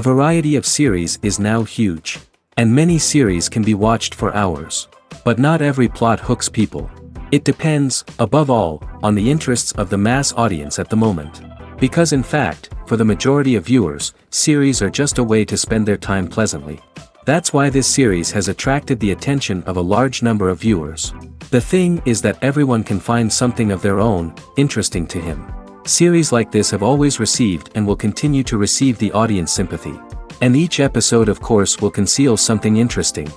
variety of series is now huge. And many series can be watched for hours. But not every plot hooks people. It depends, above all, on the interests of the mass audience at the moment. Because in fact, for the majority of viewers, series are just a way to spend their time pleasantly. That's why this series has attracted the attention of a large number of viewers. The thing is that everyone can find something of their own, interesting to him. Series like this have always received and will continue to receive the audience sympathy. And each episode of course will conceal something interesting.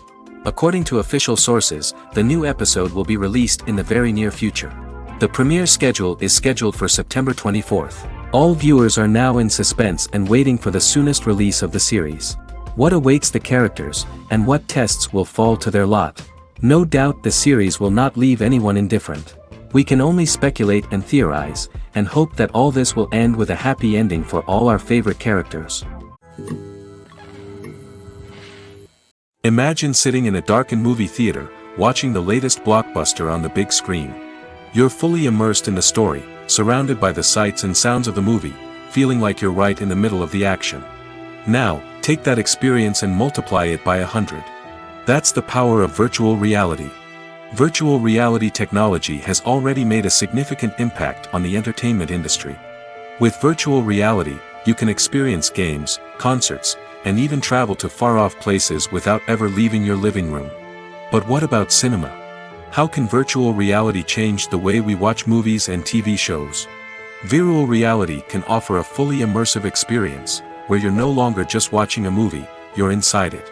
According to official sources, the new episode will be released in the very near future. The premiere schedule is scheduled for September 24th. All viewers are now in suspense and waiting for the soonest release of the series. What awaits the characters, and what tests will fall to their lot? No doubt the series will not leave anyone indifferent. We can only speculate and theorize, and hope that all this will end with a happy ending for all our favorite characters. Imagine sitting in a darkened movie theater, watching the latest blockbuster on the big screen. You're fully immersed in the story, surrounded by the sights and sounds of the movie, feeling like you're right in the middle of the action. Now, take that experience and multiply it by 100. That's the power of virtual reality. Virtual reality technology has already made a significant impact on the entertainment industry. With virtual reality, you can experience games, concerts, and even travel to far-off places without ever leaving your living room. But what about cinema? How can virtual reality change the way we watch movies and TV shows? Virtual reality can offer a fully immersive experience, where you're no longer just watching a movie, you're inside it.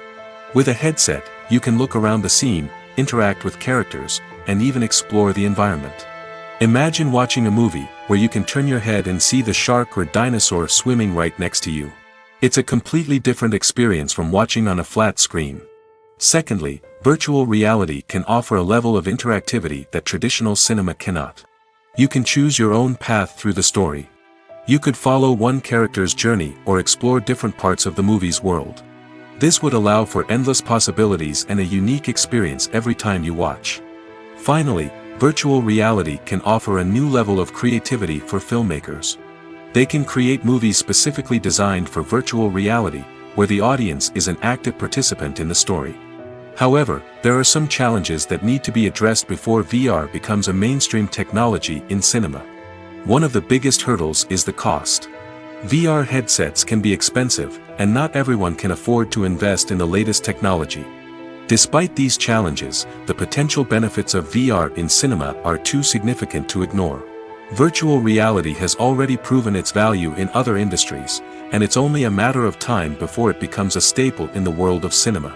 With a headset, you can look around the scene, interact with characters, and even explore the environment. Imagine watching a movie, where you can turn your head and see the shark or dinosaur swimming right next to you. It's a completely different experience from watching on a flat screen. Secondly, virtual reality can offer a level of interactivity that traditional cinema cannot. You can choose your own path through the story. You could follow one character's journey or explore different parts of the movie's world. This would allow for endless possibilities and a unique experience every time you watch. Finally, virtual reality can offer a new level of creativity for filmmakers. They can create movies specifically designed for virtual reality, where the audience is an active participant in the story. However, there are some challenges that need to be addressed before VR becomes a mainstream technology in cinema. One of the biggest hurdles is the cost. VR headsets can be expensive, and not everyone can afford to invest in the latest technology. Despite these challenges, the potential benefits of VR in cinema are too significant to ignore. Virtual reality has already proven its value in other industries, and it's only a matter of time before it becomes a staple in the world of cinema.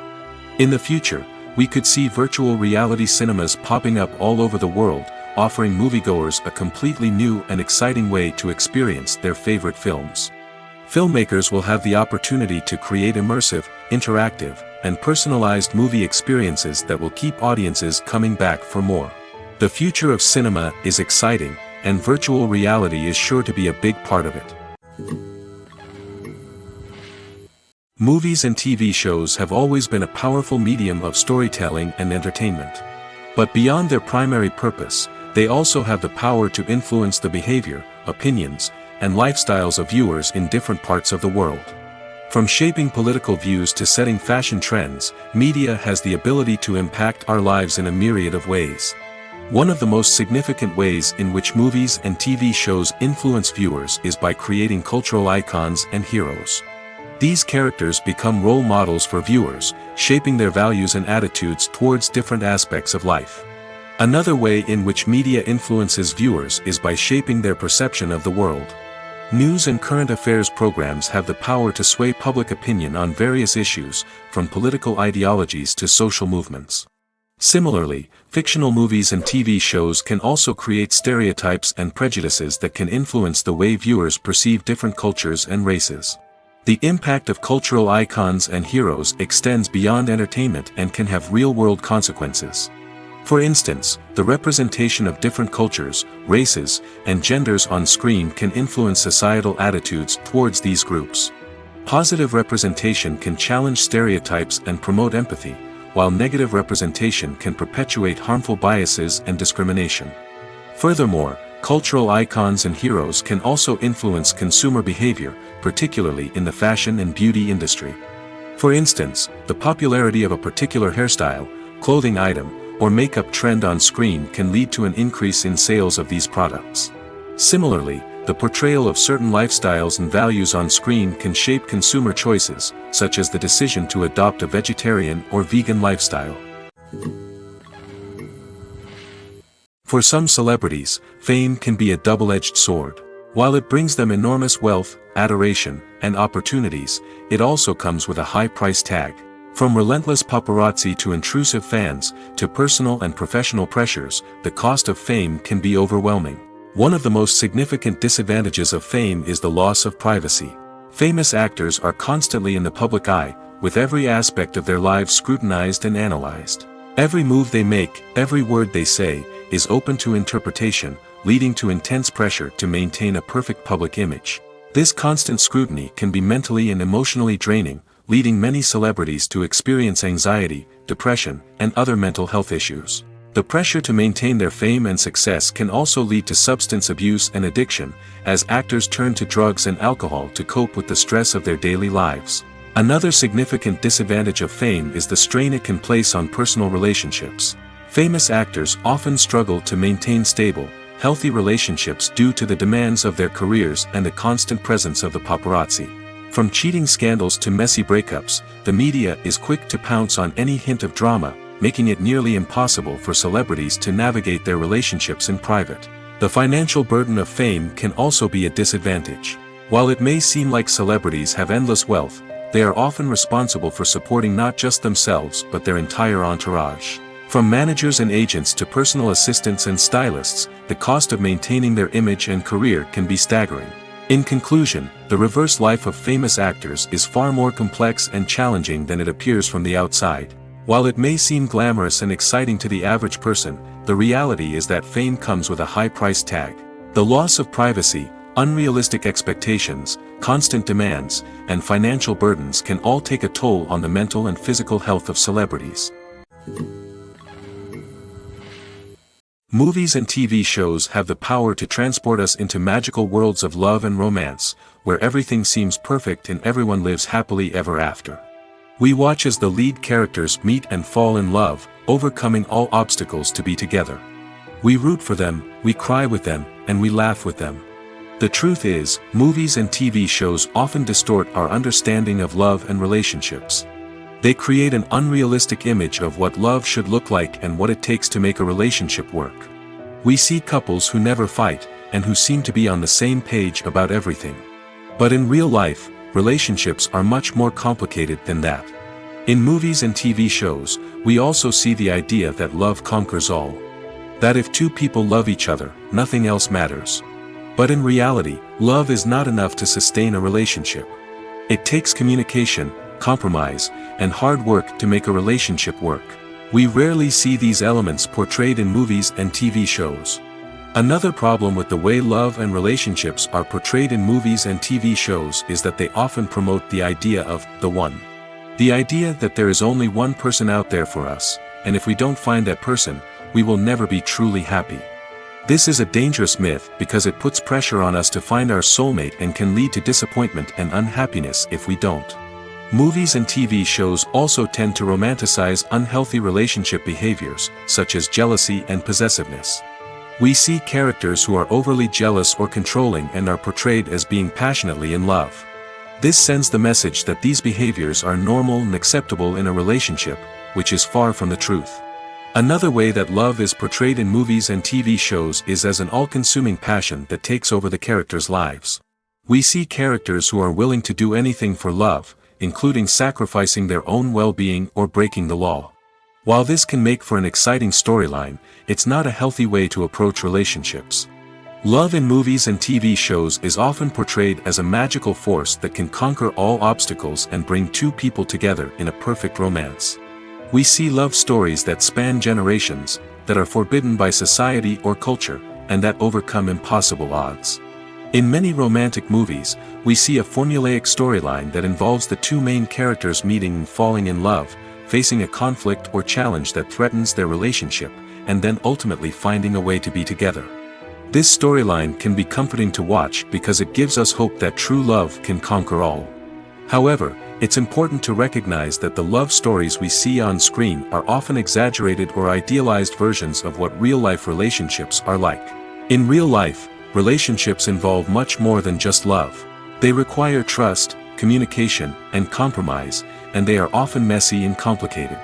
In the future, we could see virtual reality cinemas popping up all over the world, offering moviegoers a completely new and exciting way to experience their favorite films. Filmmakers will have the opportunity to create immersive, interactive, and personalized movie experiences that will keep audiences coming back for more. The future of cinema is exciting, and virtual reality is sure to be a big part of it. Movies and TV shows have always been a powerful medium of storytelling and entertainment. But beyond their primary purpose, they also have the power to influence the behavior, opinions, and lifestyles of viewers in different parts of the world. From shaping political views to setting fashion trends, media has the ability to impact our lives in a myriad of ways. One of the most significant ways in which movies and TV shows influence viewers is by creating cultural icons and heroes. These characters become role models for viewers, shaping their values and attitudes towards different aspects of life. Another way in which media influences viewers is by shaping their perception of the world. News and current affairs programs have the power to sway public opinion on various issues, from political ideologies to social movements. Similarly, fictional movies and TV shows can also create stereotypes and prejudices that can influence the way viewers perceive different cultures and races. The impact of cultural icons and heroes extends beyond entertainment and can have real-world consequences. For instance, the representation of different cultures, races, and genders on screen can influence societal attitudes towards these groups. Positive representation can challenge stereotypes and promote empathy, while negative representation can perpetuate harmful biases and discrimination. Furthermore, Cultural icons and heroes can also influence consumer behavior, particularly in the fashion and beauty industry. For instance, the popularity of a particular hairstyle, clothing item, or makeup trend on screen can lead to an increase in sales of these products. Similarly, the portrayal of certain lifestyles and values on screen can shape consumer choices, such as the decision to adopt a vegetarian or vegan lifestyle. For some celebrities, fame can be a double-edged sword. While it brings them enormous wealth, adoration, and opportunities, it also comes with a high price tag. From relentless paparazzi to intrusive fans, to personal and professional pressures, the cost of fame can be overwhelming. One of the most significant disadvantages of fame is the loss of privacy. Famous actors are constantly in the public eye, with every aspect of their lives scrutinized and analyzed. Every move they make, every word they say, is open to interpretation, leading to intense pressure to maintain a perfect public image. This constant scrutiny can be mentally and emotionally draining, leading many celebrities to experience anxiety, depression, and other mental health issues. The pressure to maintain their fame and success can also lead to substance abuse and addiction, as actors turn to drugs and alcohol to cope with the stress of their daily lives. Another significant disadvantage of fame is the strain it can place on personal relationships. Famous actors often struggle to maintain stable, healthy relationships due to the demands of their careers and the constant presence of the paparazzi. From cheating scandals to messy breakups, the media is quick to pounce on any hint of drama, making it nearly impossible for celebrities to navigate their relationships in private. The financial burden of fame can also be a disadvantage. While it may seem like celebrities have endless wealth, they are often responsible for supporting not just themselves but their entire entourage. From managers and agents to personal assistants and stylists, the cost of maintaining their image and career can be staggering. In conclusion, the reverse life of famous actors is far more complex and challenging than it appears from the outside. While it may seem glamorous and exciting to the average person, the reality is that fame comes with a high price tag. The loss of privacy, unrealistic expectations, constant demands, and financial burdens can all take a toll on the mental and physical health of celebrities. Movies and TV shows have the power to transport us into magical worlds of love and romance, where everything seems perfect and everyone lives happily ever after. We watch as the lead characters meet and fall in love, overcoming all obstacles to be together. We root for them, we cry with them, and we laugh with them. The truth is, movies and TV shows often distort our understanding of love and relationships. They create an unrealistic image of what love should look like and what it takes to make a relationship work. We see couples who never fight, and who seem to be on the same page about everything. But in real life, relationships are much more complicated than that. In movies and TV shows, we also see the idea that love conquers all. That if two people love each other, nothing else matters. But in reality, love is not enough to sustain a relationship. It takes communication, compromise, and hard work to make a relationship work. We rarely see these elements portrayed in movies and TV shows. Another problem with the way love and relationships are portrayed in movies and TV shows is that they often promote the idea of the one. The idea that there is only one person out there for us, and if we don't find that person, we will never be truly happy. This is a dangerous myth because it puts pressure on us to find our soulmate and can lead to disappointment and unhappiness if we don't. Movies and TV shows also tend to romanticize unhealthy relationship behaviors, such as jealousy and possessiveness. We see characters who are overly jealous or controlling and are portrayed as being passionately in love. This sends the message that these behaviors are normal and acceptable in a relationship, which is far from the truth. Another way that love is portrayed in movies and TV shows is as an all-consuming passion that takes over the characters' lives. We see characters who are willing to do anything for love, including sacrificing their own well-being or breaking the law. While this can make for an exciting storyline, it's not a healthy way to approach relationships. Love in movies and TV shows is often portrayed as a magical force that can conquer all obstacles and bring two people together in a perfect romance. We see love stories that span generations, that are forbidden by society or culture, and that overcome impossible odds. In many romantic movies, we see a formulaic storyline that involves the two main characters meeting and falling in love, facing a conflict or challenge that threatens their relationship, and then ultimately finding a way to be together. This storyline can be comforting to watch because it gives us hope that true love can conquer all. However, it's important to recognize that the love stories we see on screen are often exaggerated or idealized versions of what real-life relationships are like. In real life, relationships involve much more than just love. They require trust, communication, and compromise, and they are often messy and complicated.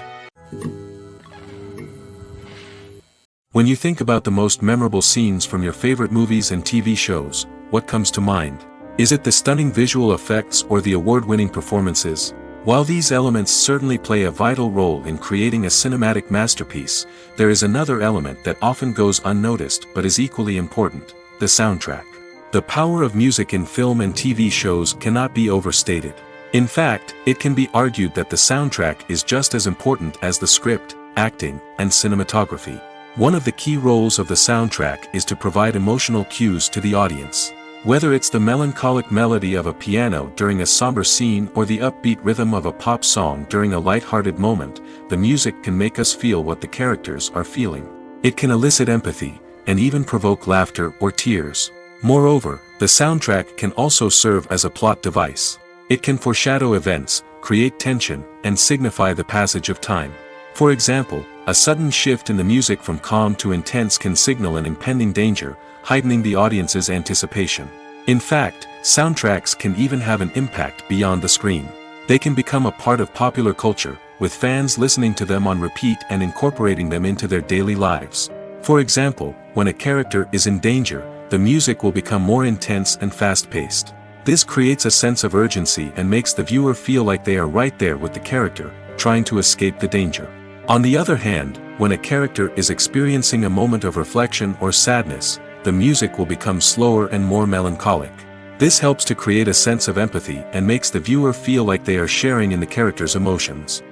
When you think about the most memorable scenes from your favorite movies and TV shows, what comes to mind? Is it the stunning visual effects or the award-winning performances? While these elements certainly play a vital role in creating a cinematic masterpiece, there is another element that often goes unnoticed but is equally important: the soundtrack. The power of music in film and TV shows cannot be overstated. In fact, it can be argued that the soundtrack is just as important as the script, acting, and cinematography. One of the key roles of the soundtrack is to provide emotional cues to the audience. Whether it's the melancholic melody of a piano during a somber scene or the upbeat rhythm of a pop song during a light-hearted moment, the music can make us feel what the characters are feeling. It can elicit empathy, and even provoke laughter or tears. Moreover, the soundtrack can also serve as a plot device. It can foreshadow events, create tension, and signify the passage of time. For example, a sudden shift in the music from calm to intense can signal an impending danger, heightening the audience's anticipation. In fact, soundtracks can even have an impact beyond the screen. They can become a part of popular culture, with fans listening to them on repeat and incorporating them into their daily lives. For example, when a character is in danger, the music will become more intense and fast-paced. This creates a sense of urgency and makes the viewer feel like they are right there with the character, trying to escape the danger. On the other hand, when a character is experiencing a moment of reflection or sadness, the music will become slower and more melancholic. This helps to create a sense of empathy and makes the viewer feel like they are sharing in the character's emotions.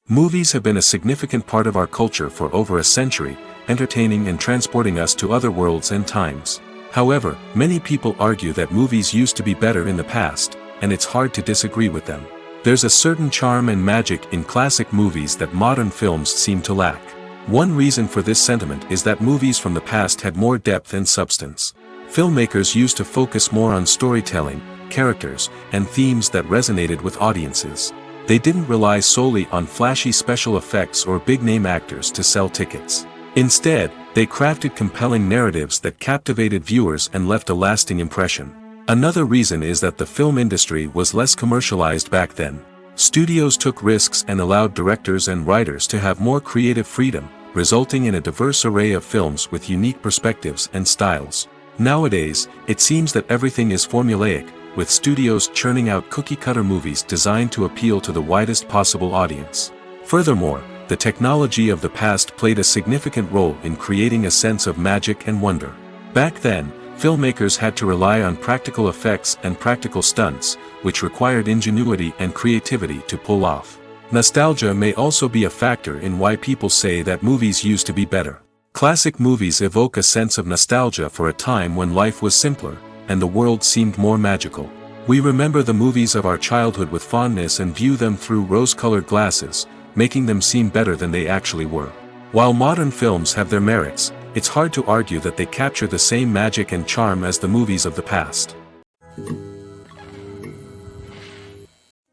Movies have been a significant part of our culture for over a century, entertaining and transporting us to other worlds and times. However, many people argue that movies used to be better in the past, and it's hard to disagree with them. There's a certain charm and magic in classic movies that modern films seem to lack. One reason for this sentiment is that movies from the past had more depth and substance. Filmmakers used to focus more on storytelling, characters, and themes that resonated with audiences. They didn't rely solely on flashy special effects or big-name actors to sell tickets. Instead, they crafted compelling narratives that captivated viewers and left a lasting impression. Another reason is that the film industry was less commercialized back then. Studios took risks and allowed directors and writers to have more creative freedom, resulting in a diverse array of films with unique perspectives and styles. Nowadays, it seems that everything is formulaic, with studios churning out cookie-cutter movies designed to appeal to the widest possible audience. Furthermore, the technology of the past played a significant role in creating a sense of magic and wonder. Back then, filmmakers had to rely on practical effects and practical stunts, which required ingenuity and creativity to pull off. Nostalgia may also be a factor in why people say that movies used to be better. Classic movies evoke a sense of nostalgia for a time when life was simpler, and the world seemed more magical. We remember the movies of our childhood with fondness and view them through rose-colored glasses, making them seem better than they actually were. While modern films have their merits, it's hard to argue that they capture the same magic and charm as the movies of the past.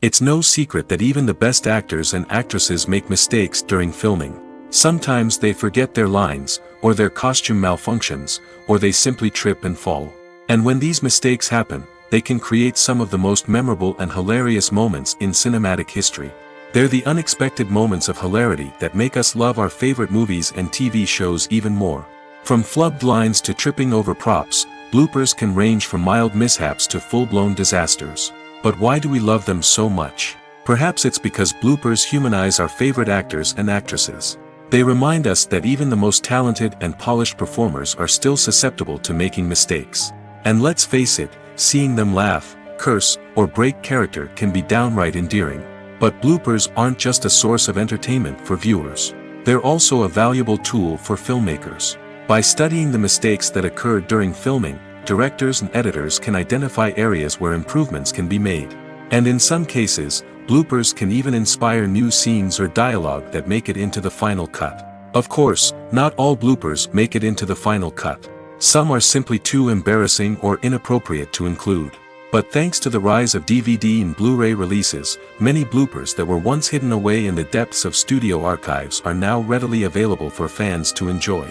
It's no secret that even the best actors and actresses make mistakes during filming. Sometimes they forget their lines, or their costume malfunctions, or they simply trip and fall. And when these mistakes happen, they can create some of the most memorable and hilarious moments in cinematic history. They're the unexpected moments of hilarity that make us love our favorite movies and TV shows even more. From flubbed lines to tripping over props, bloopers can range from mild mishaps to full-blown disasters. But why do we love them so much? Perhaps it's because bloopers humanize our favorite actors and actresses. They remind us that even the most talented and polished performers are still susceptible to making mistakes. And let's face it, seeing them laugh, curse, or break character can be downright endearing. But bloopers aren't just a source of entertainment for viewers. They're also a valuable tool for filmmakers. By studying the mistakes that occurred during filming, directors and editors can identify areas where improvements can be made. And in some cases, bloopers can even inspire new scenes or dialogue that make it into the final cut. Of course, not all bloopers make it into the final cut. Some are simply too embarrassing or inappropriate to include. But thanks to the rise of DVD and Blu-ray releases, many bloopers that were once hidden away in the depths of studio archives are now readily available for fans to enjoy.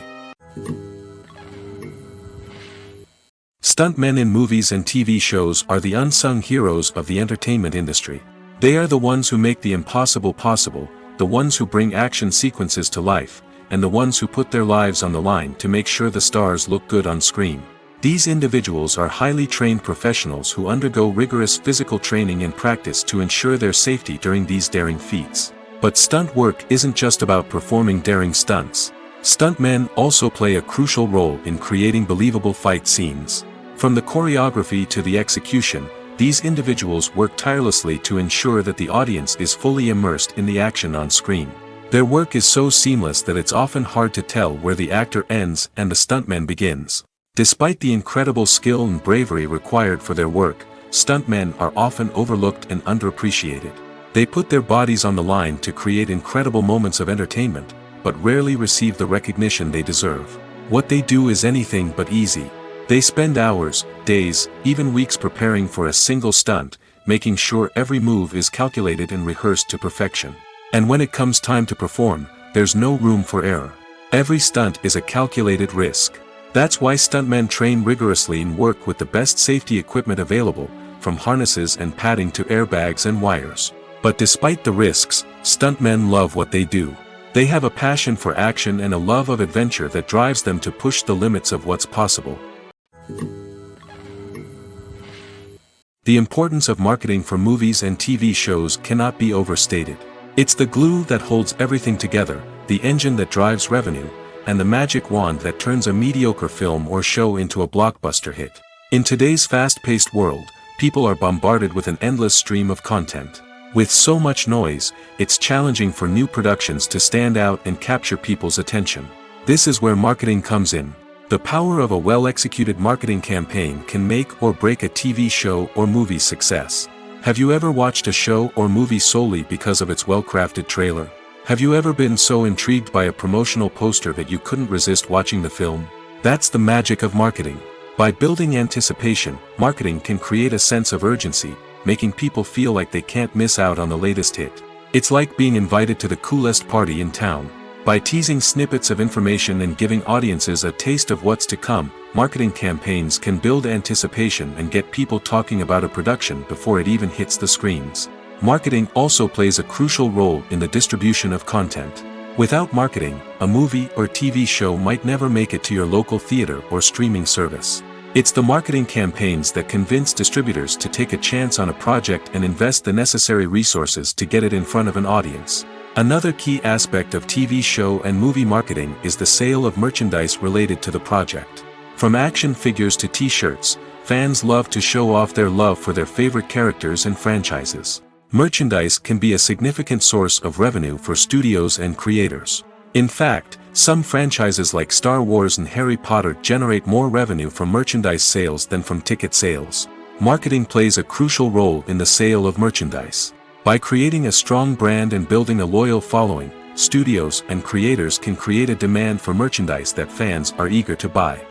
Stuntmen in movies and TV shows are the unsung heroes of the entertainment industry. They are the ones who make the impossible possible, the ones who bring action sequences to life, and the ones who put their lives on the line to make sure the stars look good on screen. These individuals are highly trained professionals who undergo rigorous physical training and practice to ensure their safety during these daring feats. But stunt work isn't just about performing daring stunts. Stuntmen also play a crucial role in creating believable fight scenes. From the choreography to the execution, these individuals work tirelessly to ensure that the audience is fully immersed in the action on screen. Their work is so seamless that it's often hard to tell where the actor ends and the stuntman begins. Despite the incredible skill and bravery required for their work, stuntmen are often overlooked and underappreciated. They put their bodies on the line to create incredible moments of entertainment, but rarely receive the recognition they deserve. What they do is anything but easy. They spend hours, days, even weeks preparing for a single stunt, making sure every move is calculated and rehearsed to perfection. And when it comes time to perform, there's no room for error. Every stunt is a calculated risk. That's why stuntmen train rigorously and work with the best safety equipment available, from harnesses and padding to airbags and wires. But despite the risks, stuntmen love what they do. They have a passion for action and a love of adventure that drives them to push the limits of what's possible. The importance of marketing for movies and TV shows cannot be overstated. It's the glue that holds everything together, the engine that drives revenue, and the magic wand that turns a mediocre film or show into a blockbuster hit. In today's fast-paced world, people are bombarded with an endless stream of content. With so much noise, it's challenging for new productions to stand out and capture people's attention. This is where marketing comes in. The power of a well-executed marketing campaign can make or break a TV show or movie's success. Have you ever watched a show or movie solely because of its well-crafted trailer? Have you ever been so intrigued by a promotional poster that you couldn't resist watching the film? That's the magic of marketing. By building anticipation, marketing can create a sense of urgency, making people feel like they can't miss out on the latest hit. It's like being invited to the coolest party in town. By teasing snippets of information and giving audiences a taste of what's to come, marketing campaigns can build anticipation and get people talking about a production before it even hits the screens. Marketing also plays a crucial role in the distribution of content. Without marketing, a movie or TV show might never make it to your local theater or streaming service. It's the marketing campaigns that convince distributors to take a chance on a project and invest the necessary resources to get it in front of an audience. Another key aspect of TV show and movie marketing is the sale of merchandise related to the project. From action figures to t-shirts, fans love to show off their love for their favorite characters and franchises. Merchandise can be a significant source of revenue for studios and creators. In fact, some franchises like Star Wars and Harry Potter generate more revenue from merchandise sales than from ticket sales. Marketing plays a crucial role in the sale of merchandise. By creating a strong brand and building a loyal following, studios and creators can create a demand for merchandise that fans are eager to buy.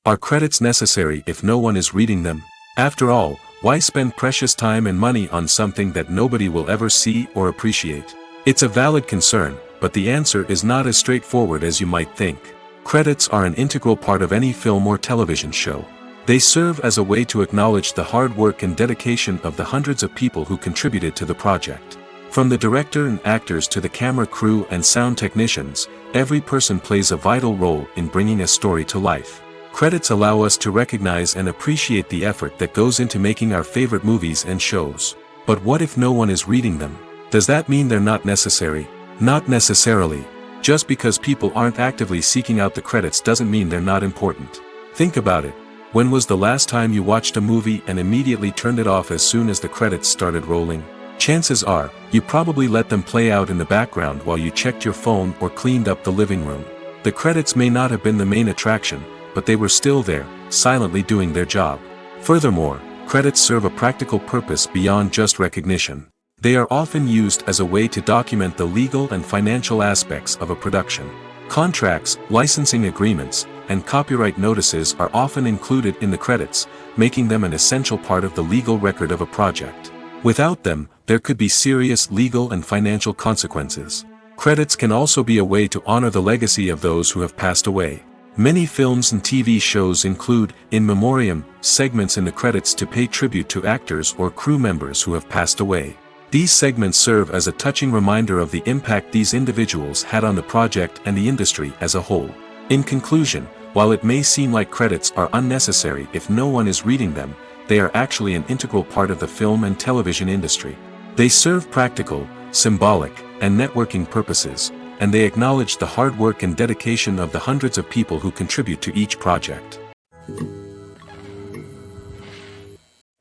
Are credits necessary if no one is reading them? After all, why spend precious time and money on something that nobody will ever see or appreciate? It's a valid concern, but the answer is not as straightforward as you might think. Credits are an integral part of any film or television show. They serve as a way to acknowledge the hard work and dedication of the hundreds of people who contributed to the project. From the director and actors to the camera crew and sound technicians, every person plays a vital role in bringing a story to life. Credits allow us to recognize and appreciate the effort that goes into making our favorite movies and shows. But what if no one is reading them? Does that mean they're not necessary? Not necessarily. Just because people aren't actively seeking out the credits doesn't mean they're not important. Think about it. When was the last time you watched a movie and immediately turned it off as soon as the credits started rolling? Chances are, you probably let them play out in the background while you checked your phone or cleaned up the living room. The credits may not have been the main attraction, but they were still there, silently doing their job. Furthermore, credits serve a practical purpose beyond just recognition. They are often used as a way to document the legal and financial aspects of a production. Contracts, licensing agreements, and copyright notices are often included in the credits, making them an essential part of the legal record of a project. Without them, there could be serious legal and financial consequences. Credits can also be a way to honor the legacy of those who have passed away. Many films and TV shows include, in memoriam, segments in the credits to pay tribute to actors or crew members who have passed away. These segments serve as a touching reminder of the impact these individuals had on the project and the industry as a whole. In conclusion, while it may seem like credits are unnecessary if no one is reading them, they are actually an integral part of the film and television industry. They serve practical, symbolic, and networking purposes, and they acknowledge the hard work and dedication of the hundreds of people who contribute to each project.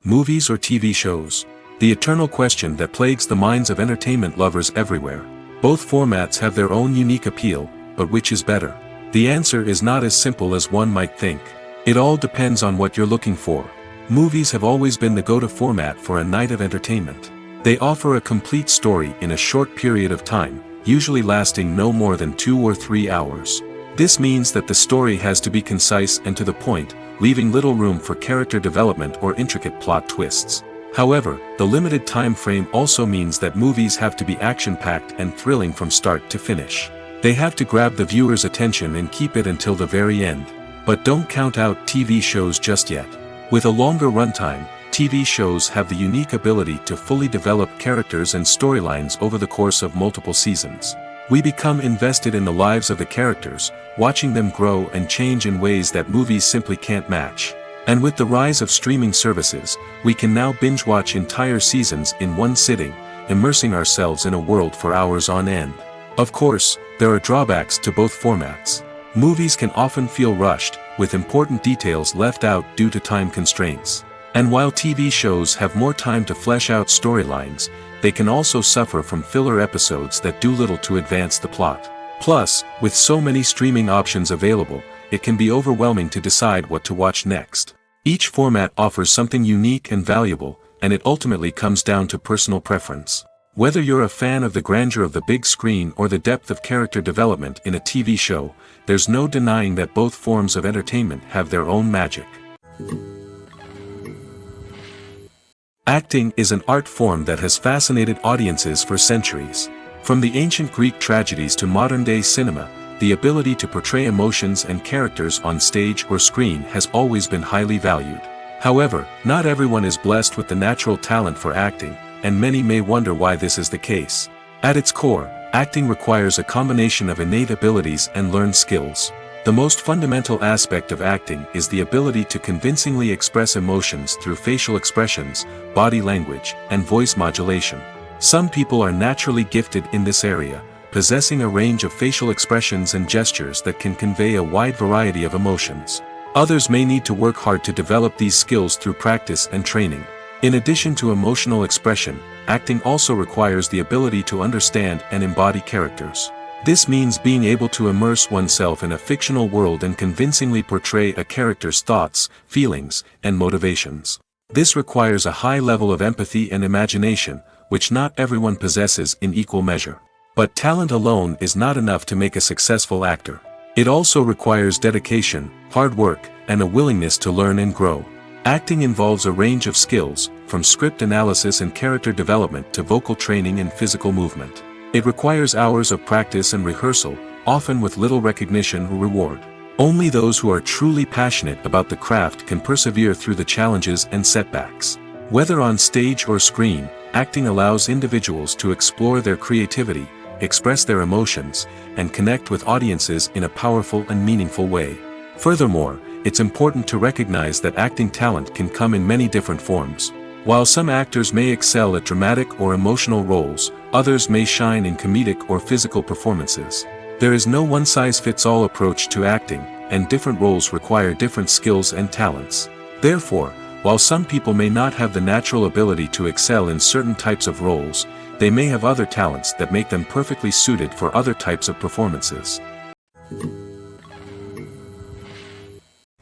Movies or TV shows? The eternal question that plagues the minds of entertainment lovers everywhere. Both formats have their own unique appeal, but which is better? The answer is not as simple as one might think. It all depends on what you're looking for. Movies have always been the go-to format for a night of entertainment. They offer a complete story in a short period of time, usually lasting no more than 2 or 3 hours. This means that the story has to be concise and to the point, leaving little room for character development or intricate plot twists. However, the limited time frame also means that movies have to be action-packed and thrilling from start to finish. They have to grab the viewer's attention and keep it until the very end. But don't count out TV shows just yet. With a longer runtime, TV shows have the unique ability to fully develop characters and storylines over the course of multiple seasons. We become invested in the lives of the characters, watching them grow and change in ways that movies simply can't match. And with the rise of streaming services, we can now binge-watch entire seasons in one sitting, immersing ourselves in a world for hours on end. Of course, there are drawbacks to both formats. Movies can often feel rushed, with important details left out due to time constraints. And while TV shows have more time to flesh out storylines, they can also suffer from filler episodes that do little to advance the plot. Plus, with so many streaming options available, it can be overwhelming to decide what to watch next. Each format offers something unique and valuable, and it ultimately comes down to personal preference. Whether you're a fan of the grandeur of the big screen or the depth of character development in a TV show, there's no denying that both forms of entertainment have their own magic. Acting is an art form that has fascinated audiences for centuries. From the ancient Greek tragedies to modern-day cinema, the ability to portray emotions and characters on stage or screen has always been highly valued. However, not everyone is blessed with the natural talent for acting, and many may wonder why this is the case. At its core, acting requires a combination of innate abilities and learned skills. The most fundamental aspect of acting is the ability to convincingly express emotions through facial expressions, body language, and voice modulation. Some people are naturally gifted in this area, possessing a range of facial expressions and gestures that can convey a wide variety of emotions. Others may need to work hard to develop these skills through practice and training. In addition to emotional expression, acting also requires the ability to understand and embody characters. This means being able to immerse oneself in a fictional world and convincingly portray a character's thoughts, feelings, and motivations. This requires a high level of empathy and imagination, which not everyone possesses in equal measure. But talent alone is not enough to make a successful actor. It also requires dedication, hard work, and a willingness to learn and grow. Acting involves a range of skills, from script analysis and character development to vocal training and physical movement. It requires hours of practice and rehearsal, often with little recognition or reward. Only those who are truly passionate about the craft can persevere through the challenges and setbacks. Whether on stage or screen, acting allows individuals to explore their creativity, express their emotions, and connect with audiences in a powerful and meaningful way. Furthermore, it's important to recognize that acting talent can come in many different forms. While some actors may excel at dramatic or emotional roles, others may shine in comedic or physical performances. There is no one-size-fits-all approach to acting, and different roles require different skills and talents. Therefore, while some people may not have the natural ability to excel in certain types of roles, they may have other talents that make them perfectly suited for other types of performances.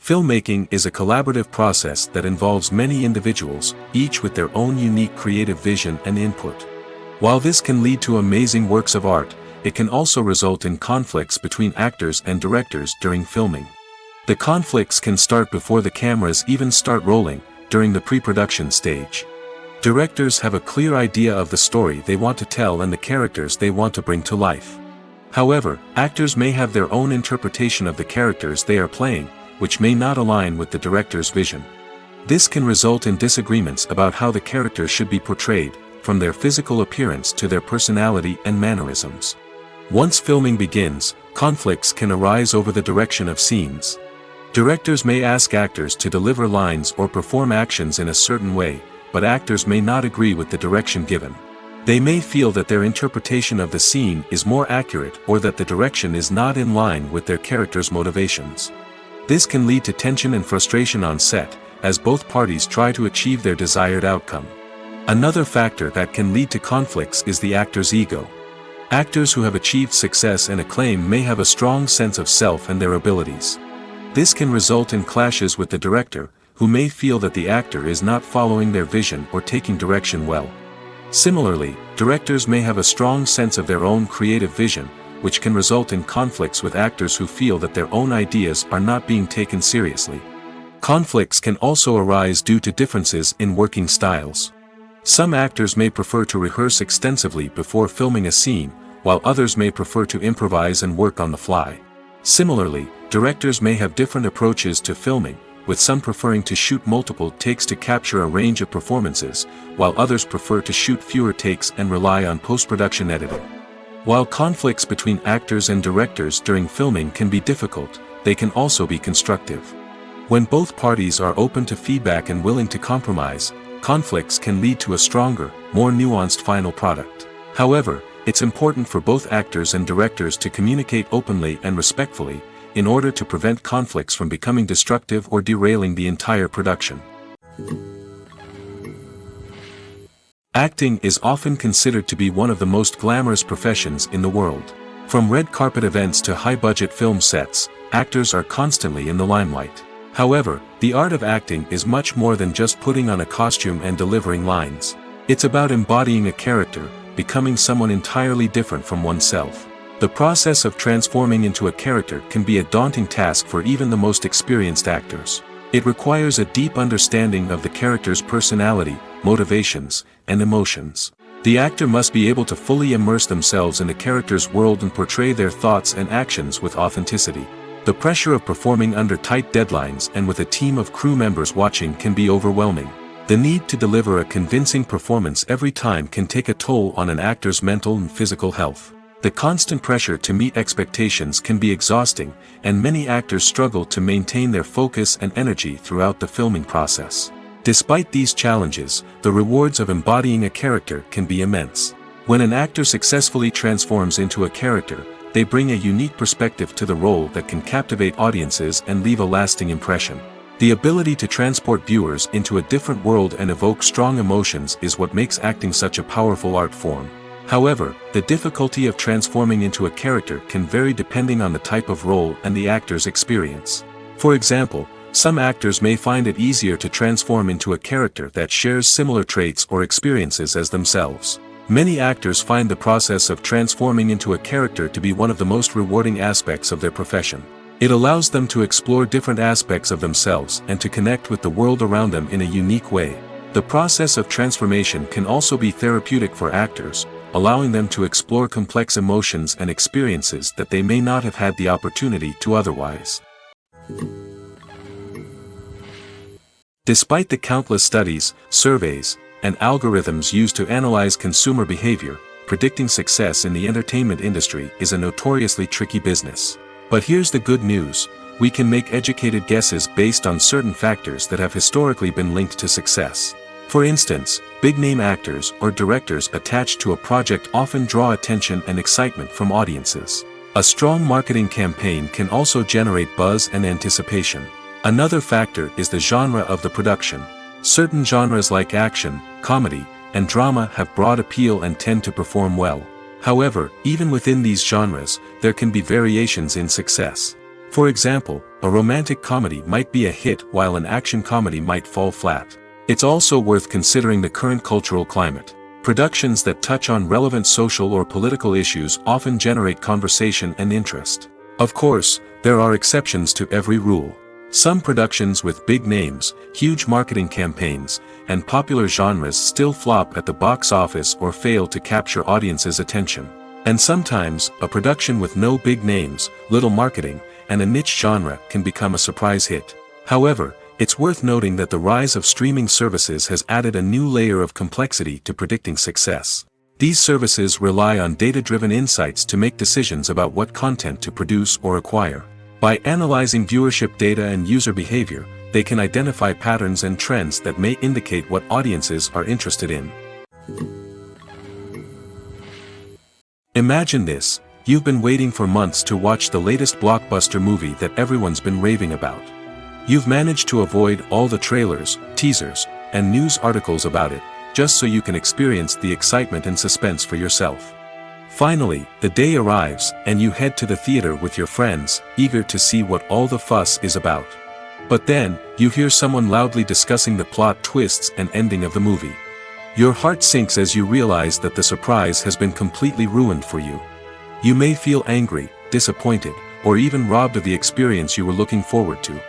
Filmmaking is a collaborative process that involves many individuals, each with their own unique creative vision and input. While this can lead to amazing works of art, it can also result in conflicts between actors and directors during filming. The conflicts can start before the cameras even start rolling, during the pre-production stage. Directors have a clear idea of the story they want to tell and the characters they want to bring to life. However, actors may have their own interpretation of the characters they are playing, which may not align with the director's vision. This can result in disagreements about how the characters should be portrayed, from their physical appearance to their personality and mannerisms. Once filming begins, conflicts can arise over the direction of scenes. Directors may ask actors to deliver lines or perform actions in a certain way, but actors may not agree with the direction given. They may feel that their interpretation of the scene is more accurate or that the direction is not in line with their character's motivations. This can lead to tension and frustration on set, as both parties try to achieve their desired outcome. Another factor that can lead to conflicts is the actor's ego. Actors who have achieved success and acclaim may have a strong sense of self and their abilities. This can result in clashes with the director, who may feel that the actor is not following their vision or taking direction well. Similarly, directors may have a strong sense of their own creative vision, which can result in conflicts with actors who feel that their own ideas are not being taken seriously. Conflicts can also arise due to differences in working styles. Some actors may prefer to rehearse extensively before filming a scene, while others may prefer to improvise and work on the fly. Similarly, directors may have different approaches to filming, with some preferring to shoot multiple takes to capture a range of performances, while others prefer to shoot fewer takes and rely on post-production editing. While conflicts between actors and directors during filming can be difficult, they can also be constructive. When both parties are open to feedback and willing to compromise, conflicts can lead to a stronger, more nuanced final product. However, it's important for both actors and directors to communicate openly and respectfully, in order to prevent conflicts from becoming destructive or derailing the entire production. Acting is often considered to be one of the most glamorous professions in the world. From red carpet events to high-budget film sets, actors are constantly in the limelight. However, the art of acting is much more than just putting on a costume and delivering lines. It's about embodying a character, becoming someone entirely different from oneself. The process of transforming into a character can be a daunting task for even the most experienced actors. It requires a deep understanding of the character's personality, motivations, and emotions. The actor must be able to fully immerse themselves in the character's world and portray their thoughts and actions with authenticity. The pressure of performing under tight deadlines and with a team of crew members watching can be overwhelming. The need to deliver a convincing performance every time can take a toll on an actor's mental and physical health. The constant pressure to meet expectations can be exhausting, and many actors struggle to maintain their focus and energy throughout the filming process. Despite these challenges, the rewards of embodying a character can be immense. When an actor successfully transforms into a character, they bring a unique perspective to the role that can captivate audiences and leave a lasting impression. The ability to transport viewers into a different world and evoke strong emotions is what makes acting such a powerful art form. However, the difficulty of transforming into a character can vary depending on the type of role and the actor's experience. For example, some actors may find it easier to transform into a character that shares similar traits or experiences as themselves. Many actors find the process of transforming into a character to be one of the most rewarding aspects of their profession. It allows them to explore different aspects of themselves and to connect with the world around them in a unique way. The process of transformation can also be therapeutic for actors, allowing them to explore complex emotions and experiences that they may not have had the opportunity to otherwise. Despite the countless studies, surveys, and algorithms used to analyze consumer behavior, predicting success in the entertainment industry is a notoriously tricky business. But here's the good news: we can make educated guesses based on certain factors that have historically been linked to success. For instance, big-name actors or directors attached to a project often draw attention and excitement from audiences. A strong marketing campaign can also generate buzz and anticipation. Another factor is the genre of the production. Certain genres like action, comedy, and drama have broad appeal and tend to perform well. However, even within these genres, there can be variations in success. For example, a romantic comedy might be a hit while an action comedy might fall flat. It's also worth considering the current cultural climate. Productions that touch on relevant social or political issues often generate conversation and interest. Of course, there are exceptions to every rule. Some productions with big names, huge marketing campaigns, and popular genres still flop at the box office or fail to capture audiences' attention. And sometimes, a production with no big names, little marketing, and a niche genre can become a surprise hit. However, it's worth noting that the rise of streaming services has added a new layer of complexity to predicting success. These services rely on data-driven insights to make decisions about what content to produce or acquire. By analyzing viewership data and user behavior, they can identify patterns and trends that may indicate what audiences are interested in. Imagine this: you've been waiting for months to watch the latest blockbuster movie that everyone's been raving about. You've managed to avoid all the trailers, teasers, and news articles about it, just so you can experience the excitement and suspense for yourself. Finally, the day arrives, and you head to the theater with your friends, eager to see what all the fuss is about. But then, you hear someone loudly discussing the plot twists and ending of the movie. Your heart sinks as you realize that the surprise has been completely ruined for you. You may feel angry, disappointed, or even robbed of the experience you were looking forward to.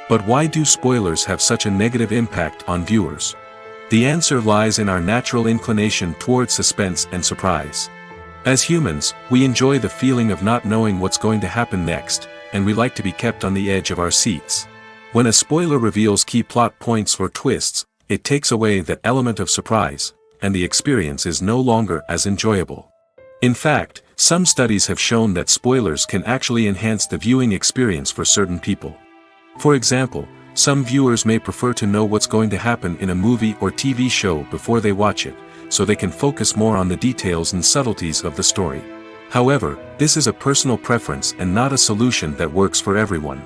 But why do spoilers have such a negative impact on viewers? The answer lies in our natural inclination toward suspense and surprise. As humans, we enjoy the feeling of not knowing what's going to happen next, and we like to be kept on the edge of our seats. When a spoiler reveals key plot points or twists, it takes away that element of surprise, and the experience is no longer as enjoyable. In fact, some studies have shown that spoilers can actually enhance the viewing experience for certain people. For example, some viewers may prefer to know what's going to happen in a movie or TV show before they watch it, so they can focus more on the details and subtleties of the story. However, this is a personal preference and not a solution that works for everyone.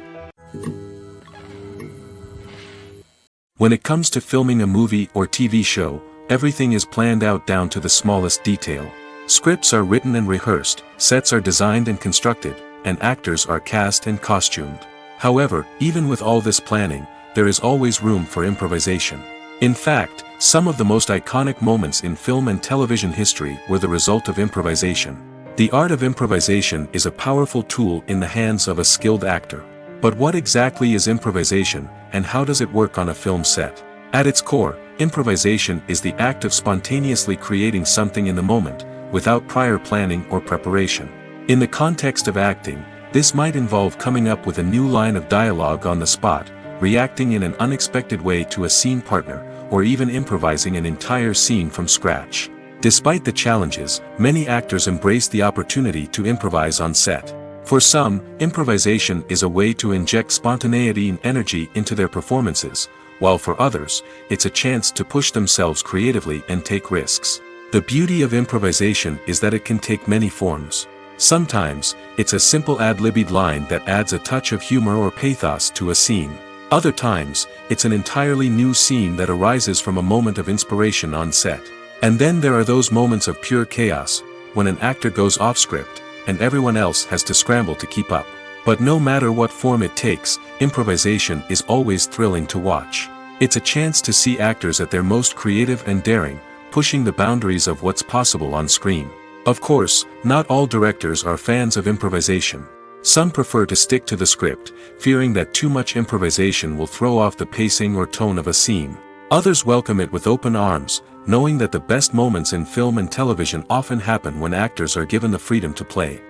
When it comes to filming a movie or TV show, everything is planned out down to the smallest detail. Scripts are written and rehearsed, sets are designed and constructed, and actors are cast and costumed. However, even with all this planning, there is always room for improvisation. In fact, some of the most iconic moments in film and television history were the result of improvisation. The art of improvisation is a powerful tool in the hands of a skilled actor. But what exactly is improvisation, and how does it work on a film set? At its core, improvisation is the act of spontaneously creating something in the moment, without prior planning or preparation. In the context of acting, this might involve coming up with a new line of dialogue on the spot, reacting in an unexpected way to a scene partner, or even improvising an entire scene from scratch. Despite the challenges, many actors embrace the opportunity to improvise on set. For some, improvisation is a way to inject spontaneity and energy into their performances, while for others, it's a chance to push themselves creatively and take risks. The beauty of improvisation is that it can take many forms. Sometimes, it's a simple ad-libbed line that adds a touch of humor or pathos to a scene. Other times, it's an entirely new scene that arises from a moment of inspiration on set. And then there are those moments of pure chaos, when an actor goes off script, and everyone else has to scramble to keep up. But no matter what form it takes, improvisation is always thrilling to watch. It's a chance to see actors at their most creative and daring, pushing the boundaries of what's possible on screen. Of course, not all directors are fans of improvisation. Some prefer to stick to the script, fearing that too much improvisation will throw off the pacing or tone of a scene. Others welcome it with open arms, knowing that the best moments in film and television often happen when actors are given the freedom to play.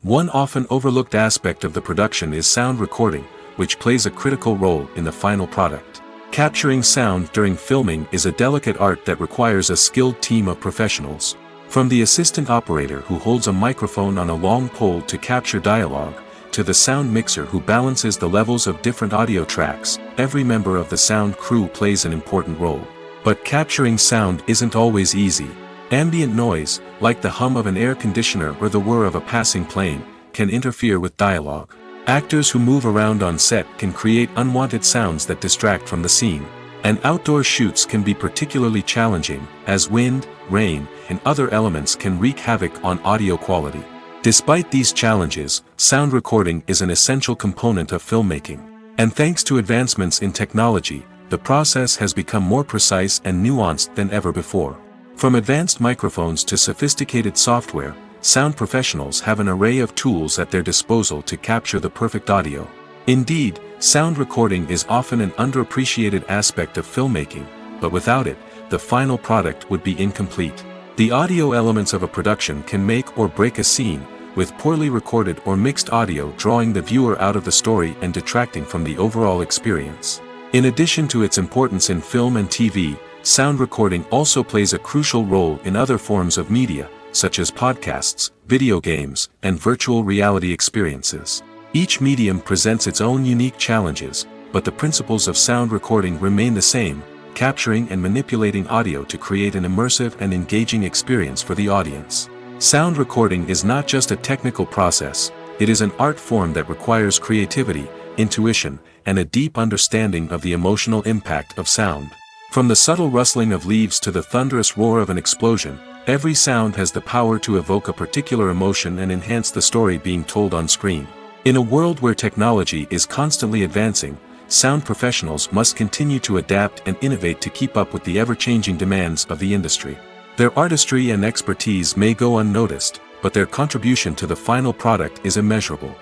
One often overlooked aspect of the production is sound recording, which plays a critical role in the final product. Capturing sound during filming is a delicate art that requires a skilled team of professionals. From the assistant operator who holds a microphone on a long pole to capture dialogue, to the sound mixer who balances the levels of different audio tracks, every member of the sound crew plays an important role. But capturing sound isn't always easy. Ambient noise, like the hum of an air conditioner or the whir of a passing plane, can interfere with dialogue. Actors who move around on set can create unwanted sounds that distract from the scene. And outdoor shoots can be particularly challenging, as wind, rain, and other elements can wreak havoc on audio quality. Despite these challenges, sound recording is an essential component of filmmaking. And thanks to advancements in technology, the process has become more precise and nuanced than ever before. From advanced microphones to sophisticated software, sound professionals have an array of tools at their disposal to capture the perfect audio. Indeed, sound recording is often an underappreciated aspect of filmmaking, but without it, the final product would be incomplete. The audio elements of a production can make or break a scene, with poorly recorded or mixed audio drawing the viewer out of the story and detracting from the overall experience. In addition to its importance in film and TV, sound recording also plays a crucial role in other forms of media, such as podcasts, video games, and virtual reality experiences. Each medium presents its own unique challenges, but the principles of sound recording remain the same, capturing and manipulating audio to create an immersive and engaging experience for the audience. Sound recording is not just a technical process, it is an art form that requires creativity, intuition, and a deep understanding of the emotional impact of sound. From the subtle rustling of leaves to the thunderous roar of an explosion, every sound has the power to evoke a particular emotion and enhance the story being told on screen. In a world where technology is constantly advancing, sound professionals must continue to adapt and innovate to keep up with the ever-changing demands of the industry. Their artistry and expertise may go unnoticed, but their contribution to the final product is immeasurable.